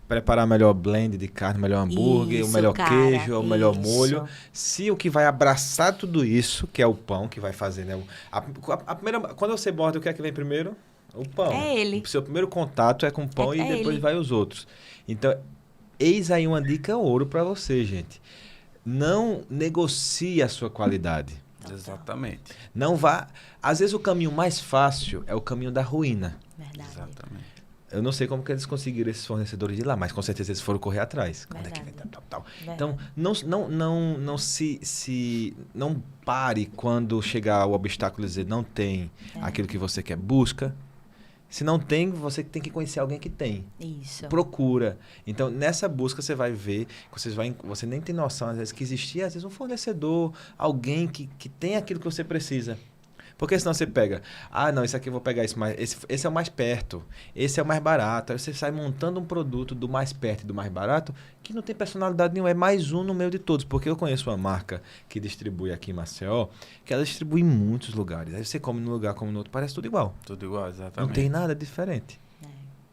preparar melhor blend de carne, melhor hambúrguer, o melhor queijo, o melhor molho, se o que vai abraçar tudo isso, que é o pão, que vai fazer, né? A primeira, quando você borda, o que é que vem primeiro? O pão.
É ele.
O seu primeiro contato é com o pão e depois
ele.
vai os outros. Então, eis aí uma dica ouro para você, gente. Não negocie a sua qualidade.
Exatamente.
Não vá... Às vezes o caminho mais fácil é o caminho da ruína.
Verdade.
Exatamente.
Eu não sei como que eles conseguiram esses fornecedores de lá, mas com certeza eles foram correr atrás.
Verdade.
Onde é que vem tal.
Verdade.
Então, não pare quando chegar o obstáculo e dizer não tem aquilo que você quer. Busca. Se não tem, você tem que conhecer alguém que tem.
Isso.
Procura. Então, nessa busca, você vai ver, você nem tem noção, às vezes, que existia, às vezes, um fornecedor, alguém que tem aquilo que você precisa. Porque senão você pega, não, esse aqui eu vou pegar esse é o mais perto, esse é o mais barato. Aí você sai montando um produto do mais perto e do mais barato que não tem personalidade nenhuma, é mais um no meio de todos. Porque eu conheço uma marca que distribui aqui em Maceió, que ela distribui em muitos lugares. Aí você come num lugar, come no outro, parece tudo igual.
Tudo igual, exatamente.
Não tem nada diferente,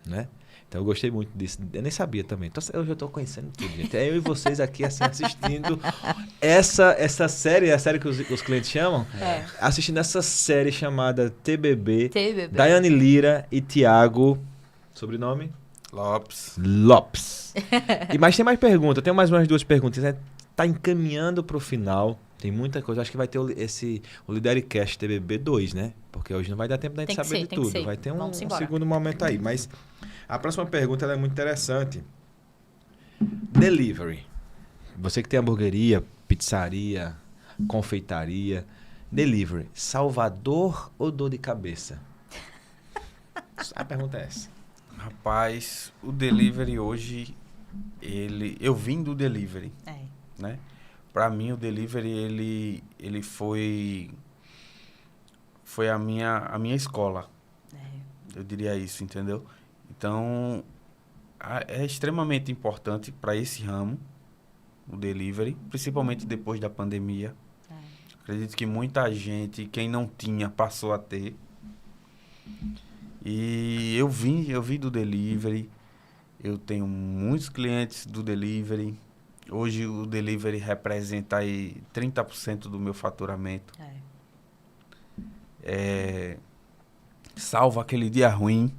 né? Então eu gostei muito disso. Eu nem sabia também. Então, eu já estou conhecendo tudo, gente. É eu e vocês aqui assim, assistindo essa série, a série que os clientes chamam, assistindo essa série chamada TBB. Daiane Lira e Thiago, sobrenome? Lopes. Mas tem mais perguntas. Eu tenho mais umas 2 perguntas. Tá encaminhando para o final. Tem muita coisa. Acho que vai ter o Lidercast TBB 2, né? Porque hoje não vai dar tempo da gente saber de tudo. Vai ter um segundo momento aí. Mas a próxima pergunta ela é muito interessante. Delivery. Você que tem hamburgueria, pizzaria, confeitaria. Delivery. Salvador ou dor de cabeça? A pergunta é essa.
Rapaz, o delivery hoje, eu vim do delivery, né? Pra mim, o delivery, ele foi a minha escola. Eu diria isso, entendeu? Então, é extremamente importante para esse ramo, o delivery, principalmente depois da pandemia. Acredito que muita gente, quem não tinha, passou a ter. E eu vim do delivery, eu tenho muitos clientes do delivery. Hoje o delivery representa aí 30% do meu faturamento. Salva aquele dia ruim,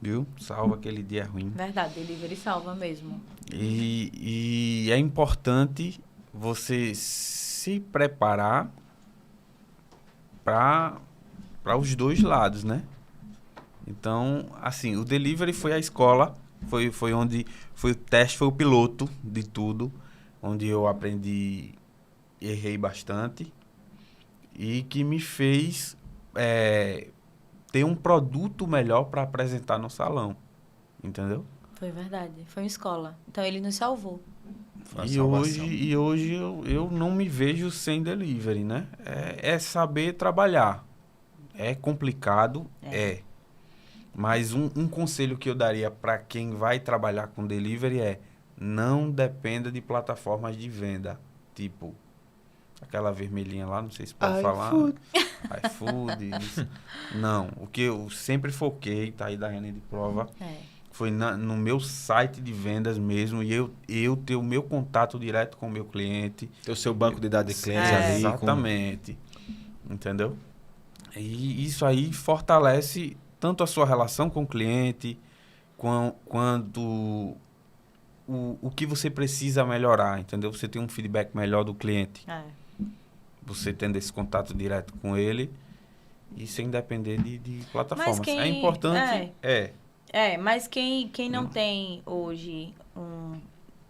viu? Salva aquele dia ruim.
Verdade, delivery salva mesmo.
E é importante você se preparar para os 2 lados, né? Então, assim, o delivery foi a escola, foi onde foi o teste, foi o piloto de tudo, onde eu aprendi, errei bastante e que me fez ter um produto melhor para apresentar no salão, entendeu?
Foi verdade, foi uma escola. Então ele nos salvou.
E hoje eu não me vejo sem delivery, né? É saber trabalhar. É complicado, Mas um conselho que eu daria para quem vai trabalhar com delivery é: não dependa de plataformas de venda. Tipo, aquela vermelhinha lá, não sei se pode falar. iFood. Isso. Não, o que eu sempre foquei, tá aí da René de prova, foi no meu site de vendas mesmo. E eu ter o meu contato direto com o meu cliente.
Ter o seu banco de dados de clientes ali.
Exatamente. Entendeu? E isso aí fortalece tanto a sua relação com o cliente, quanto o que você precisa melhorar, entendeu? Você tem um feedback melhor do cliente. Você tendo esse contato direto com ele e sem depender de plataformas. É importante...
mas quem não tem hoje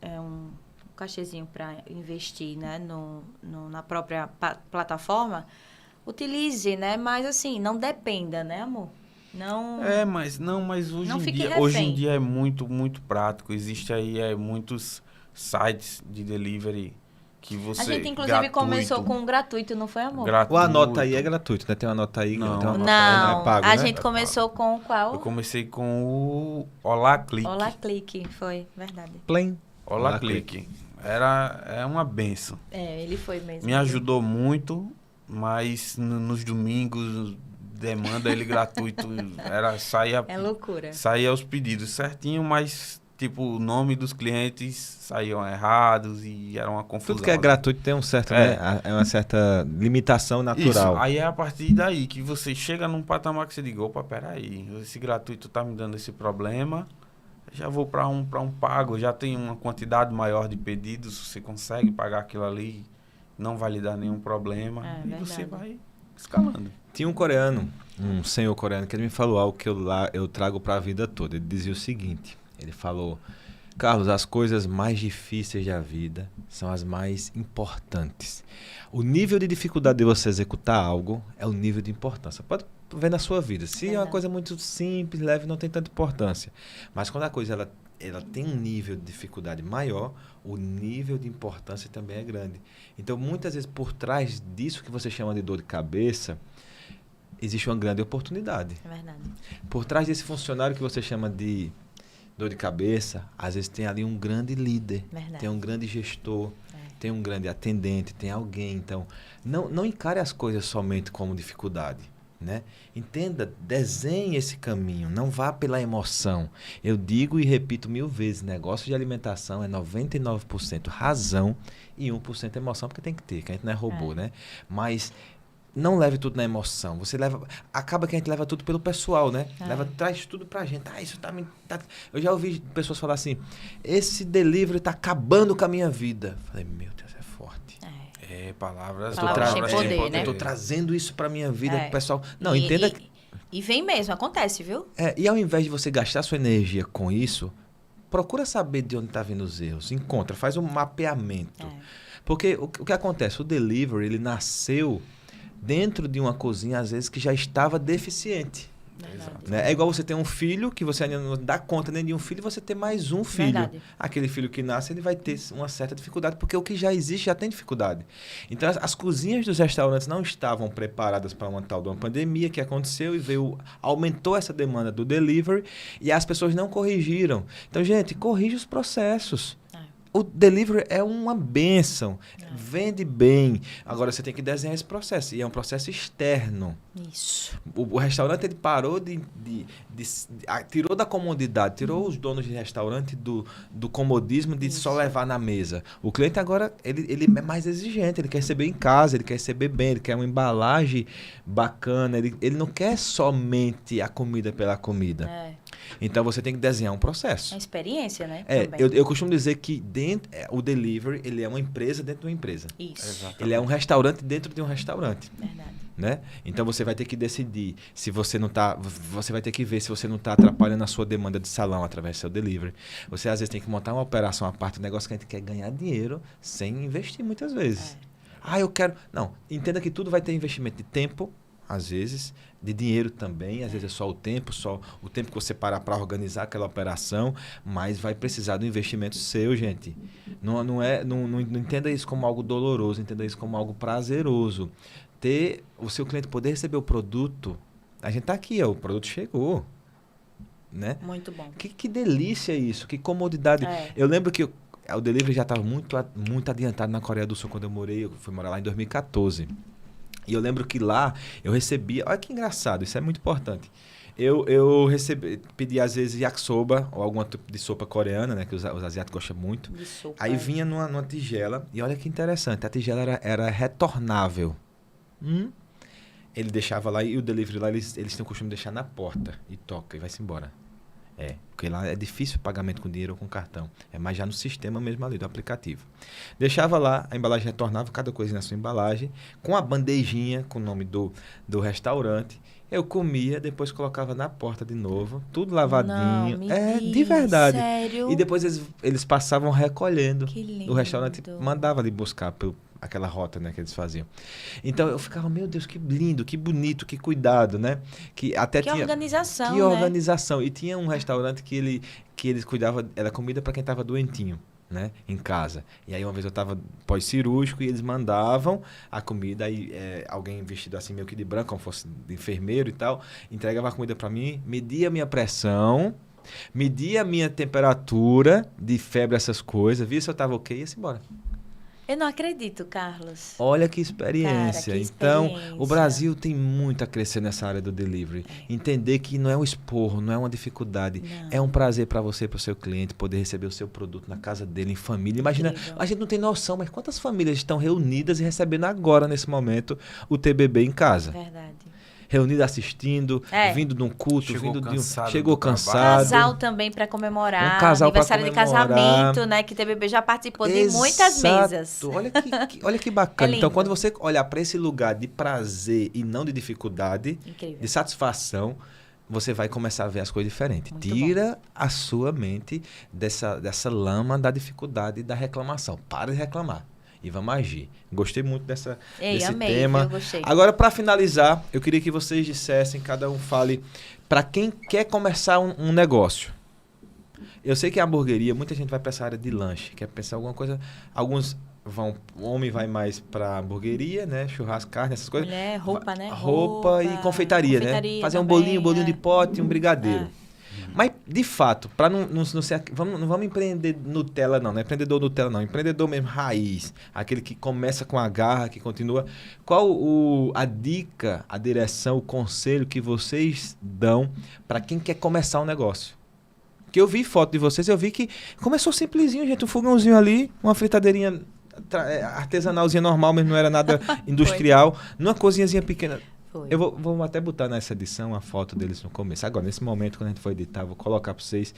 um cachezinho para investir, né, na própria plataforma, utilize, né? Mas assim, não dependa, né, amor? Não.
Mas hoje em dia é muito, muito prático. Existe aí muitos sites de delivery que você...
A gente, inclusive, começou com um gratuito, não foi, amor?
O Anota Aí é gratuito, né? Tem uma Anota Aí.
Não,
não
é pago,
a
né?
gente começou com qual?
Eu comecei com o Olá Clique.
Olá Clique, foi, verdade.
Plain.
Olá Clique. É uma benção.
Ele foi mesmo.
Me ajudou muito, mas nos domingos... demanda ele gratuito, saía...
É loucura.
Saía os pedidos certinho, mas, tipo, o nome dos clientes saíam errados e era uma confusão.
Tudo que é gratuito tem um certo, né? É uma certa limitação natural.
Isso, aí é a partir daí que você chega num patamar que você diz: opa, peraí, esse gratuito tá me dando esse problema, já vou para um pago, já tem uma quantidade maior de pedidos, você consegue pagar aquilo ali, não vai lhe dar nenhum problema, e
verdade.
você vai escalando.
Tinha um coreano, um senhor coreano, que ele me falou algo que eu trago para a vida toda. Ele dizia o seguinte, ele falou: Carlos, as coisas mais difíceis da vida são as mais importantes. O nível de dificuldade de você executar algo é o nível de importância. Pode ver na sua vida. Se é uma coisa muito simples, leve, não tem tanta importância. Mas quando a coisa ela tem um nível de dificuldade maior, o nível de importância também é grande. Então, muitas vezes, por trás disso que você chama de dor de cabeça, existe uma grande oportunidade.
É verdade.
Por trás desse funcionário que você chama de dor de cabeça, às vezes tem ali um grande líder, tem um grande gestor, tem um grande atendente, tem alguém. Então, não encare as coisas somente como dificuldade. né? Entenda, desenhe esse caminho, não vá pela emoção. Eu digo e repito 1000 vezes, negócio de alimentação é 99% razão e 1% emoção, porque tem que ter, que a gente não é robô, né? Mas não leve tudo na emoção. Acaba que a gente leva tudo pelo pessoal, né? Traz tudo pra gente. Isso Eu já ouvi pessoas falar assim, esse delivery tá acabando com a minha vida. Falei, meu Deus, é forte.
Palavras
têm poder, né?
Eu tô trazendo isso pra minha vida, pro pessoal. Não,
E-
entenda
e-
que...
E vem mesmo, acontece, viu?
E ao invés de você gastar sua energia com isso, procura saber de onde tá vindo os erros. Encontra, faz um mapeamento. Porque o que acontece? O delivery, ele nasceu dentro de uma cozinha, às vezes, que já estava deficiente. Né? É igual você ter um filho, que você ainda não dá conta nem de um filho, e você ter mais um filho.
Verdade.
Aquele filho que nasce, ele vai ter uma certa dificuldade, porque o que já existe já tem dificuldade. Então, as cozinhas dos restaurantes não estavam preparadas para uma tal de uma pandemia que aconteceu e aumentou essa demanda do delivery e as pessoas não corrigiram. Então, gente, corrija os processos. O delivery é uma bênção. Vende bem. Agora, você tem que desenhar esse processo. E é um processo externo.
Isso.
O restaurante, ele parou tirou da comodidade, tirou os donos de restaurante do comodismo de só levar na mesa. O cliente agora, ele é mais exigente. Ele quer receber em casa, ele quer receber bem, ele quer uma embalagem bacana. Ele não quer somente a comida pela comida. Então, você tem que desenhar um processo.
É experiência, né?
Eu costumo dizer que o delivery, ele é uma empresa dentro de uma empresa.
Isso.
Exatamente.
Ele é um restaurante dentro de um restaurante.
Verdade.
Né? Então, você vai ter que decidir se você não tá... Você vai ter que ver se você não está atrapalhando a sua demanda de salão através do seu delivery. Você, às vezes, tem que montar uma operação à parte do negócio que a gente quer ganhar dinheiro sem investir muitas vezes. Eu quero... Não, entenda que tudo vai ter investimento de tempo, às vezes, de dinheiro também, às vezes é só o tempo que você parar para organizar aquela operação, mas vai precisar do investimento seu, gente. Não entenda isso como algo doloroso, entenda isso como algo prazeroso. Ter o seu cliente poder receber o produto, a gente tá aqui, o produto chegou, né?
Muito bom.
Que delícia isso, que comodidade. Eu lembro que o delivery já estava muito adiantado na Coreia do Sul quando eu fui morar lá em 2014. E eu lembro que lá eu recebia... Olha que engraçado, isso é muito importante. Eu pedi às vezes yakisoba ou algum tipo de sopa coreana, né? Que os asiáticos gostam muito.
De sopa,
Aí vinha numa tigela. E olha que interessante, a tigela era retornável. Ele deixava lá e o delivery lá, eles têm o costume de deixar na porta. E toca e vai-se embora. Porque lá é difícil o pagamento com dinheiro ou com cartão. É mais já no sistema mesmo ali do aplicativo. Deixava lá, a embalagem retornava, cada coisa na sua embalagem, com a bandejinha, com o nome do restaurante. Eu comia, depois colocava na porta de novo, tudo lavadinho. De verdade.
Sério?
E depois eles passavam recolhendo.
Que lindo.
O restaurante mandava ali buscar aquela rota, né, que eles faziam. Então eu ficava, meu Deus, que lindo, que bonito, que cuidado, né? Que
organização,
Que organização. E tinha um restaurante que eles cuidavam, era comida para quem estava doentinho, né, em casa. E aí uma vez eu estava pós-cirúrgico e eles mandavam a comida, aí alguém vestido assim meio que de branco, como fosse de enfermeiro e tal, entregava a comida para mim, media a minha pressão, media a minha temperatura de febre, essas coisas, via se eu estava ok e ia-se embora.
Eu não acredito, Carlos.
Olha que experiência.
Cara, que
Então,
experiência.
o Brasil tem muito a crescer nessa área do delivery. Entender que não é um esporro, não é uma dificuldade.
Não.
É um prazer para você e para o seu cliente poder receber o seu produto na casa dele, em família. Imagina,
Incrível.
a gente não tem noção, mas quantas famílias estão reunidas e recebendo agora, nesse momento, o TBB em casa?
Verdade.
Reunida assistindo, vindo de um culto, chegou cansado.
Casal também para comemorar.
Um casal pra
aniversário de
comemorar.
casamento, né? Que TBB já participou de muitas mesas.
Olha que bacana.
É
Então,
lindo.
quando você olhar para esse lugar de prazer e não de dificuldade,
Incrível.
de satisfação, você vai começar a ver as coisas diferentes.
Muito
Tira a sua mente dessa lama da dificuldade e da reclamação. Para de reclamar e vamos agir. Gostei muito desse
Amei,
tema.
eu gostei.
Agora, para finalizar, eu queria que vocês dissessem, cada um fale, para quem quer começar um negócio. Eu sei que a hamburgueria, muita gente vai para essa área de lanche, quer pensar alguma coisa. Alguns o homem vai mais para hamburgueria, né? Churrasco, carne, essas coisas.
Mulher, roupa, né?
Roupa e confeitaria, né? Fazer um bolinho de pote e um brigadeiro. Mas, de fato, para não ser... não vamos empreender Nutella, não. Não é empreendedor Nutella, não. Empreendedor mesmo, raiz. Aquele que começa com a garra, que continua. Qual a dica, a direção, o conselho que vocês dão para quem quer começar um negócio? Que eu vi foto de vocês, eu vi que começou simplesinho, gente. Um fogãozinho ali, uma fritadeirinha artesanalzinha normal, mesmo não era nada industrial. Numa cozinhazinha pequena.
Foi.
Eu vou até botar nessa edição a foto deles no começo. Agora, nesse momento, quando a gente for editar, vou colocar para vocês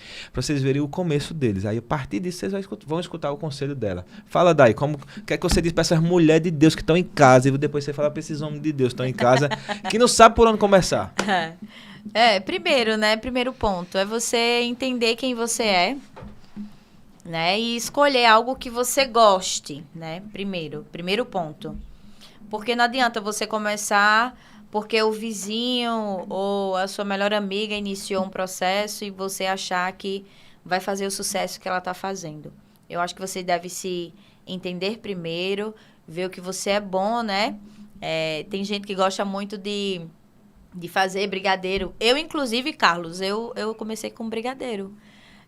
verem o começo deles. Aí, a partir disso, vocês vão escutar o conselho dela. Fala, Dai, o que é que você diz para essas mulheres de Deus que estão em casa? E depois você fala para esses homens de Deus que estão em casa, que não sabem por onde começar.
Primeiro, né? Primeiro ponto é você entender quem você é, né? E escolher algo que você goste, né? Primeiro ponto. Porque não adianta você começar porque o vizinho ou a sua melhor amiga iniciou um processo e você achar que vai fazer o sucesso que ela está fazendo. Eu acho que você deve se entender primeiro, ver o que você é bom, né? Tem gente que gosta muito de fazer brigadeiro. Eu, inclusive, Carlos, eu comecei com brigadeiro.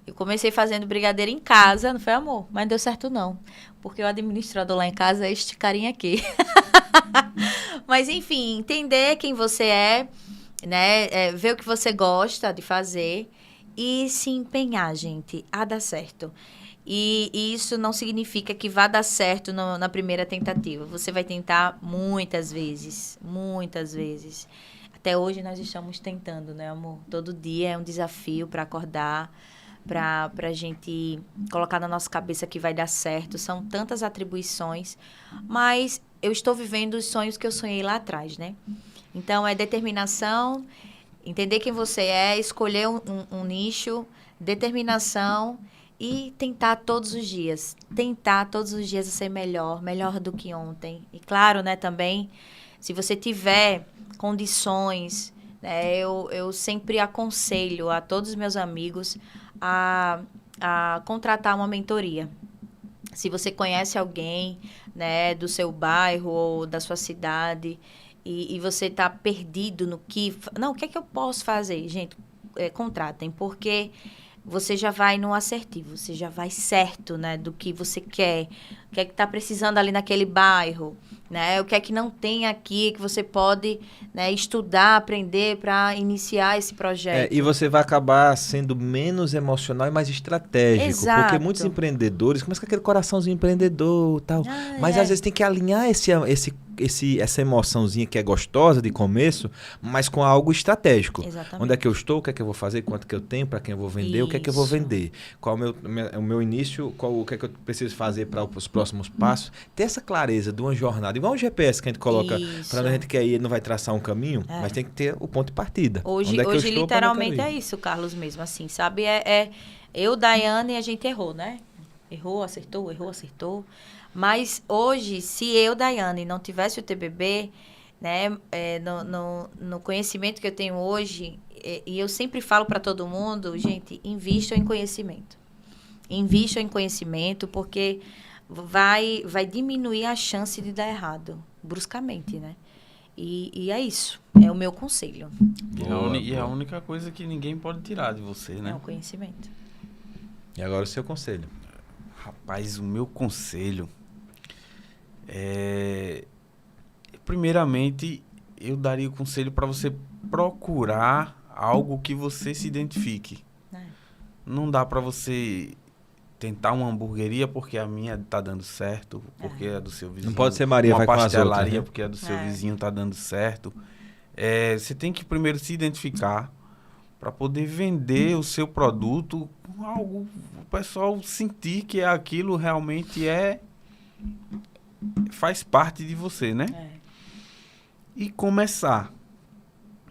Eu comecei fazendo brigadeiro em casa, não foi, amor? Mas não deu certo, não. Porque o administrador lá em casa é este carinha aqui. Mas, enfim, entender quem você é, né? Ver o que você gosta de fazer e se empenhar, gente, a dar certo. E isso não significa que vá dar certo na primeira tentativa. Você vai tentar muitas vezes. Muitas vezes. Até hoje nós estamos tentando, né, amor? Todo dia é um desafio para acordar, para a gente colocar na nossa cabeça que vai dar certo. São tantas atribuições, mas eu estou vivendo os sonhos que eu sonhei lá atrás, né? Então, é determinação, entender quem você é, escolher um nicho, determinação e tentar todos os dias. Tentar todos os dias ser melhor do que ontem. E claro, né, também, se você tiver condições, né, eu sempre aconselho a todos os meus amigos a contratar uma mentoria. Se você conhece alguém, né, do seu bairro ou da sua cidade e você está perdido no que... Não, o que é que eu posso fazer? Gente, contratem, porque você já vai no assertivo, você já vai certo, né, do que você quer, o que é que está precisando ali naquele bairro, né, o que é que não tem aqui que você pode, né, estudar, aprender para iniciar esse projeto.
E você vai acabar sendo menos emocional e mais estratégico.
Exato.
Porque muitos empreendedores começam com aquele coraçãozinho empreendedor e tal. Mas às vezes tem que alinhar essa emoçãozinha que é gostosa de começo, mas com algo estratégico.
Exatamente.
Onde é que eu estou, o que é que eu vou fazer, quanto que eu tenho, para quem eu vou vender, o que é que eu vou vender. Qual o meu início, o que é que eu preciso fazer para os próximos passos. Ter essa clareza de uma jornada. Igual um GPS que a gente coloca para onde a gente quer ir, ele não vai traçar um caminho, mas tem que ter o ponto de partida.
Hoje literalmente é isso, Carlos, mesmo assim, sabe? Eu, Daiane, e a gente errou, né? Errou, acertou. Mas hoje, se eu, Daiane, não tivesse o TBB, né, no conhecimento que eu tenho hoje, e eu sempre falo para todo mundo, gente, invistam em conhecimento. Invistam em conhecimento, porque vai diminuir a chance de dar errado, bruscamente, né? E é isso, é o meu conselho.
E é a única coisa que ninguém pode tirar de você, né?
É o conhecimento.
E agora o seu conselho?
Rapaz, o meu conselho primeiramente, eu daria o conselho para você procurar algo que você se identifique. Não dá para você tentar uma hamburgueria porque a minha tá dando certo, porque é do seu vizinho.
Não pode ser Maria, vai com as outras,
pastelaria,
né?
porque é do seu vizinho, tá dando certo. Você tem que primeiro se identificar para poder vender o seu produto com algo, o pessoal sentir que aquilo realmente faz parte de você, né? E começar.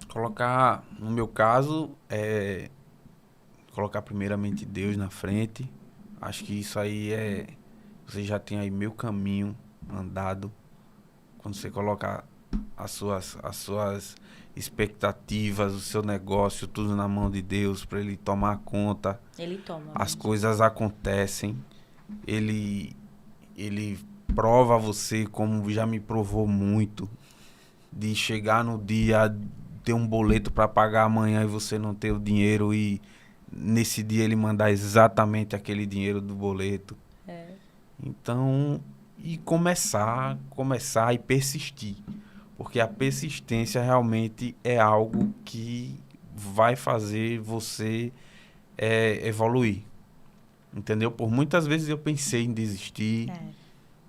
Colocar, no meu caso, colocar primeiramente Deus na frente. Acho que isso aí você já tem aí meio caminho andado. Quando você coloca as suas expectativas, o seu negócio, tudo na mão de Deus, para Ele tomar conta.
Ele toma.
As coisas acontecem. Ele prova você, como já me provou muito, de chegar no dia, ter um boleto para pagar amanhã e você não ter o dinheiro e nesse dia ele mandar exatamente aquele dinheiro do boleto. Então, e começar e persistir. Porque a persistência realmente é algo que vai fazer você evoluir. Entendeu? Por muitas vezes eu pensei em desistir.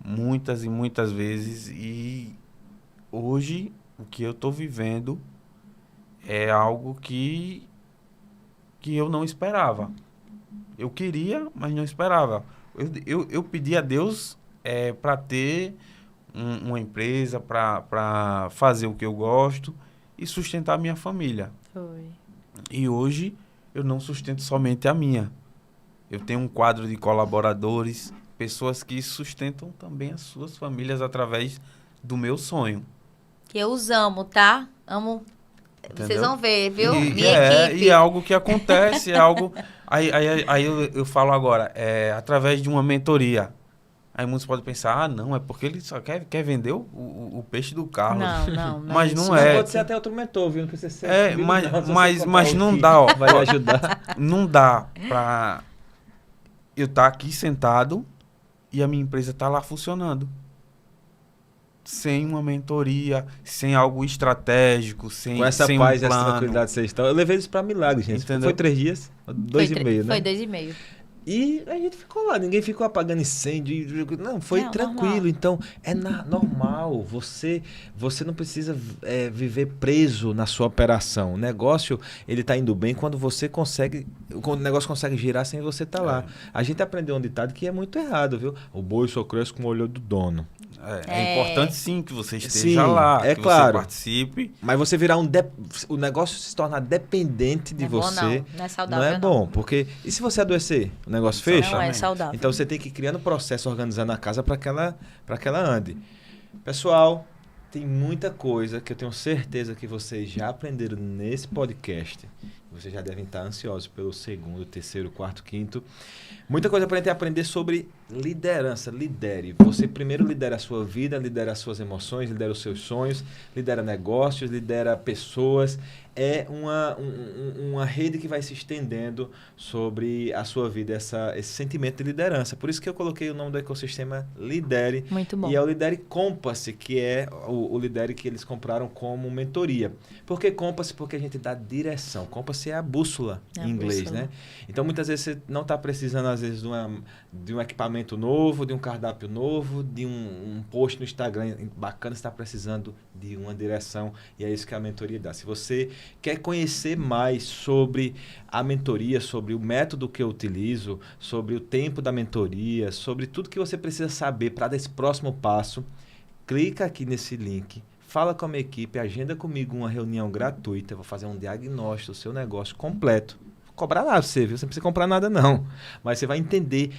Muitas e muitas vezes. E hoje, o que eu estou vivendo é algo que eu não esperava. Eu queria, mas não esperava. Eu pedi a Deus para ter uma empresa, para fazer o que eu gosto e sustentar a minha família.
Foi.
E hoje eu não sustento somente a minha. Eu tenho um quadro de colaboradores, pessoas que sustentam também as suas famílias através do meu sonho.
Que eu os amo, tá? Amo.
Entendeu?
Vocês vão ver, viu?
E,
Minha equipe.
E é algo que acontece, é algo... Aí eu falo agora, através de uma mentoria. Aí muitos podem pensar, não, é porque ele só quer vender o peixe do Carlos.
Não.
Mas não
Mas
é.
pode ser até outro mentor, viu? Não precisa ser comigo,
Mas
você
não
que
dá, ó.
vai lhe ajudar.
Não dá pra eu estar aqui sentado e a minha empresa tá lá funcionando. Sem uma mentoria, sem algo estratégico, sem
Com essa
sem
paz
um
e essa
plano.
tranquilidade que vocês estão. Eu levei eles pra milagre, gente.
Entendeu?
Foi 3 dias, 2,5, né?
Foi 2,5.
E a gente ficou lá, ninguém ficou apagando incêndio. Não, foi
Não,
tranquilo.
normal.
Então, normal. Você não precisa viver preso na sua operação. O negócio, ele tá indo bem quando o negócio consegue girar sem você estar lá. A gente aprendeu um ditado que é muito errado, viu? O boi só cresce com o olho do dono.
É importante sim que você esteja
Sim,
lá,
é
que
claro.
você participe.
Mas você virar o negócio se tornar dependente de
Não é bom,
você.
não é saudável,
Não é bom, porque... E se você adoecer? O negócio fecha?
Não é
Exatamente.
saudável.
Então você tem que ir criando processo, organizando a casa para que ela ande. Pessoal, tem muita coisa que eu tenho certeza que vocês já aprenderam nesse podcast. Vocês já devem estar ansiosos pelo 2º, 3º, 4º, 5º. Muita coisa para a gente aprender sobre liderança. Lidere. Você primeiro lidera a sua vida, lidera as suas emoções, lidera os seus sonhos, lidera negócios, lidera pessoas. É uma rede que vai se estendendo sobre a sua vida, esse sentimento de liderança. Por isso que eu coloquei o nome do ecossistema Lidere.
Muito bom.
E é o Lidere Compass, que é o Lidere que eles compraram como mentoria. Por que Compass? Porque a gente dá direção. Compass é a bússola em inglês,
bússola.
né? Então, muitas vezes você não está precisando, às vezes, de um equipamento novo, de um cardápio novo, de um post no Instagram bacana, você está precisando de uma direção. E é isso que a mentoria dá. Se você quer conhecer mais sobre a mentoria, sobre o método que eu utilizo, sobre o tempo da mentoria, sobre tudo que você precisa saber para dar esse próximo passo, clica aqui nesse link, fala com a minha equipe, agenda comigo uma reunião gratuita, eu vou fazer um diagnóstico do seu negócio completo. Vou cobrar nada pra você, viu? Você não precisa comprar nada não, mas você vai entender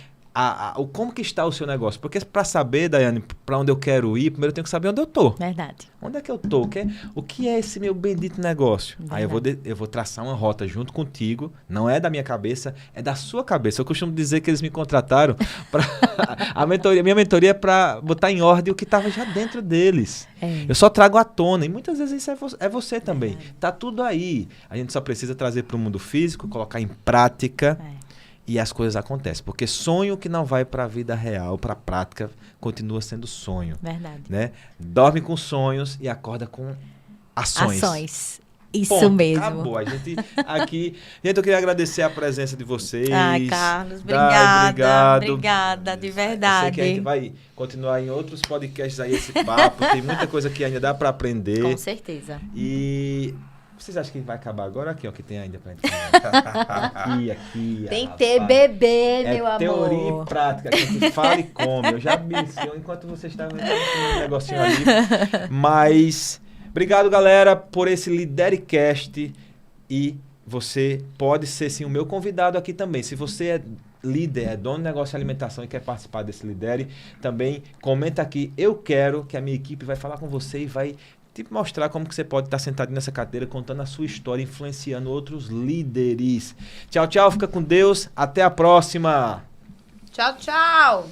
como que está o seu negócio. Porque para saber, Daiane, para onde eu quero ir, primeiro eu tenho que saber onde eu tô.
Verdade.
Onde é que eu tô? O que é esse meu bendito negócio?
Verdade.
Aí eu vou traçar uma rota junto contigo. Não é da minha cabeça, é da sua cabeça. Eu costumo dizer que eles me contrataram para minha mentoria é para botar em ordem o que estava já dentro deles. Eu só trago à tona. E muitas vezes isso é você também. Tá tudo aí. A gente só precisa trazer para o mundo físico, colocar em prática. E as coisas acontecem. Porque sonho que não vai para a vida real, para a prática, continua sendo sonho.
Verdade.
Né? Dorme com sonhos e acorda com ações.
Isso
Ponto,
mesmo.
Acabou. A gente aqui... Gente, eu queria agradecer a presença de vocês.
Ai, Carlos,
Dai,
obrigada. Obrigada, de
Eu sei
verdade.
que a gente vai continuar em outros podcasts aí esse papo. Tem muita coisa que ainda dá para aprender.
Com certeza.
E... Vocês acham que vai acabar agora? Aqui, ó, que tem ainda pra gente. aqui.
Tem TBB, meu amor.
Teoria e prática, que a gente fala e come. Eu já menciono enquanto vocês estavam um negocinho ali. Mas, obrigado, galera, por esse Lidercast. E você pode ser, sim, o meu convidado aqui também. Se você é líder, é dono de negócio de alimentação e quer participar desse Lidere, também comenta aqui. Eu quero que a minha equipe vai falar com você e vai te mostrar como que você pode estar sentado nessa cadeira contando a sua história, influenciando outros líderes. Tchau, tchau. Fica com Deus. Até a próxima.
Tchau, tchau.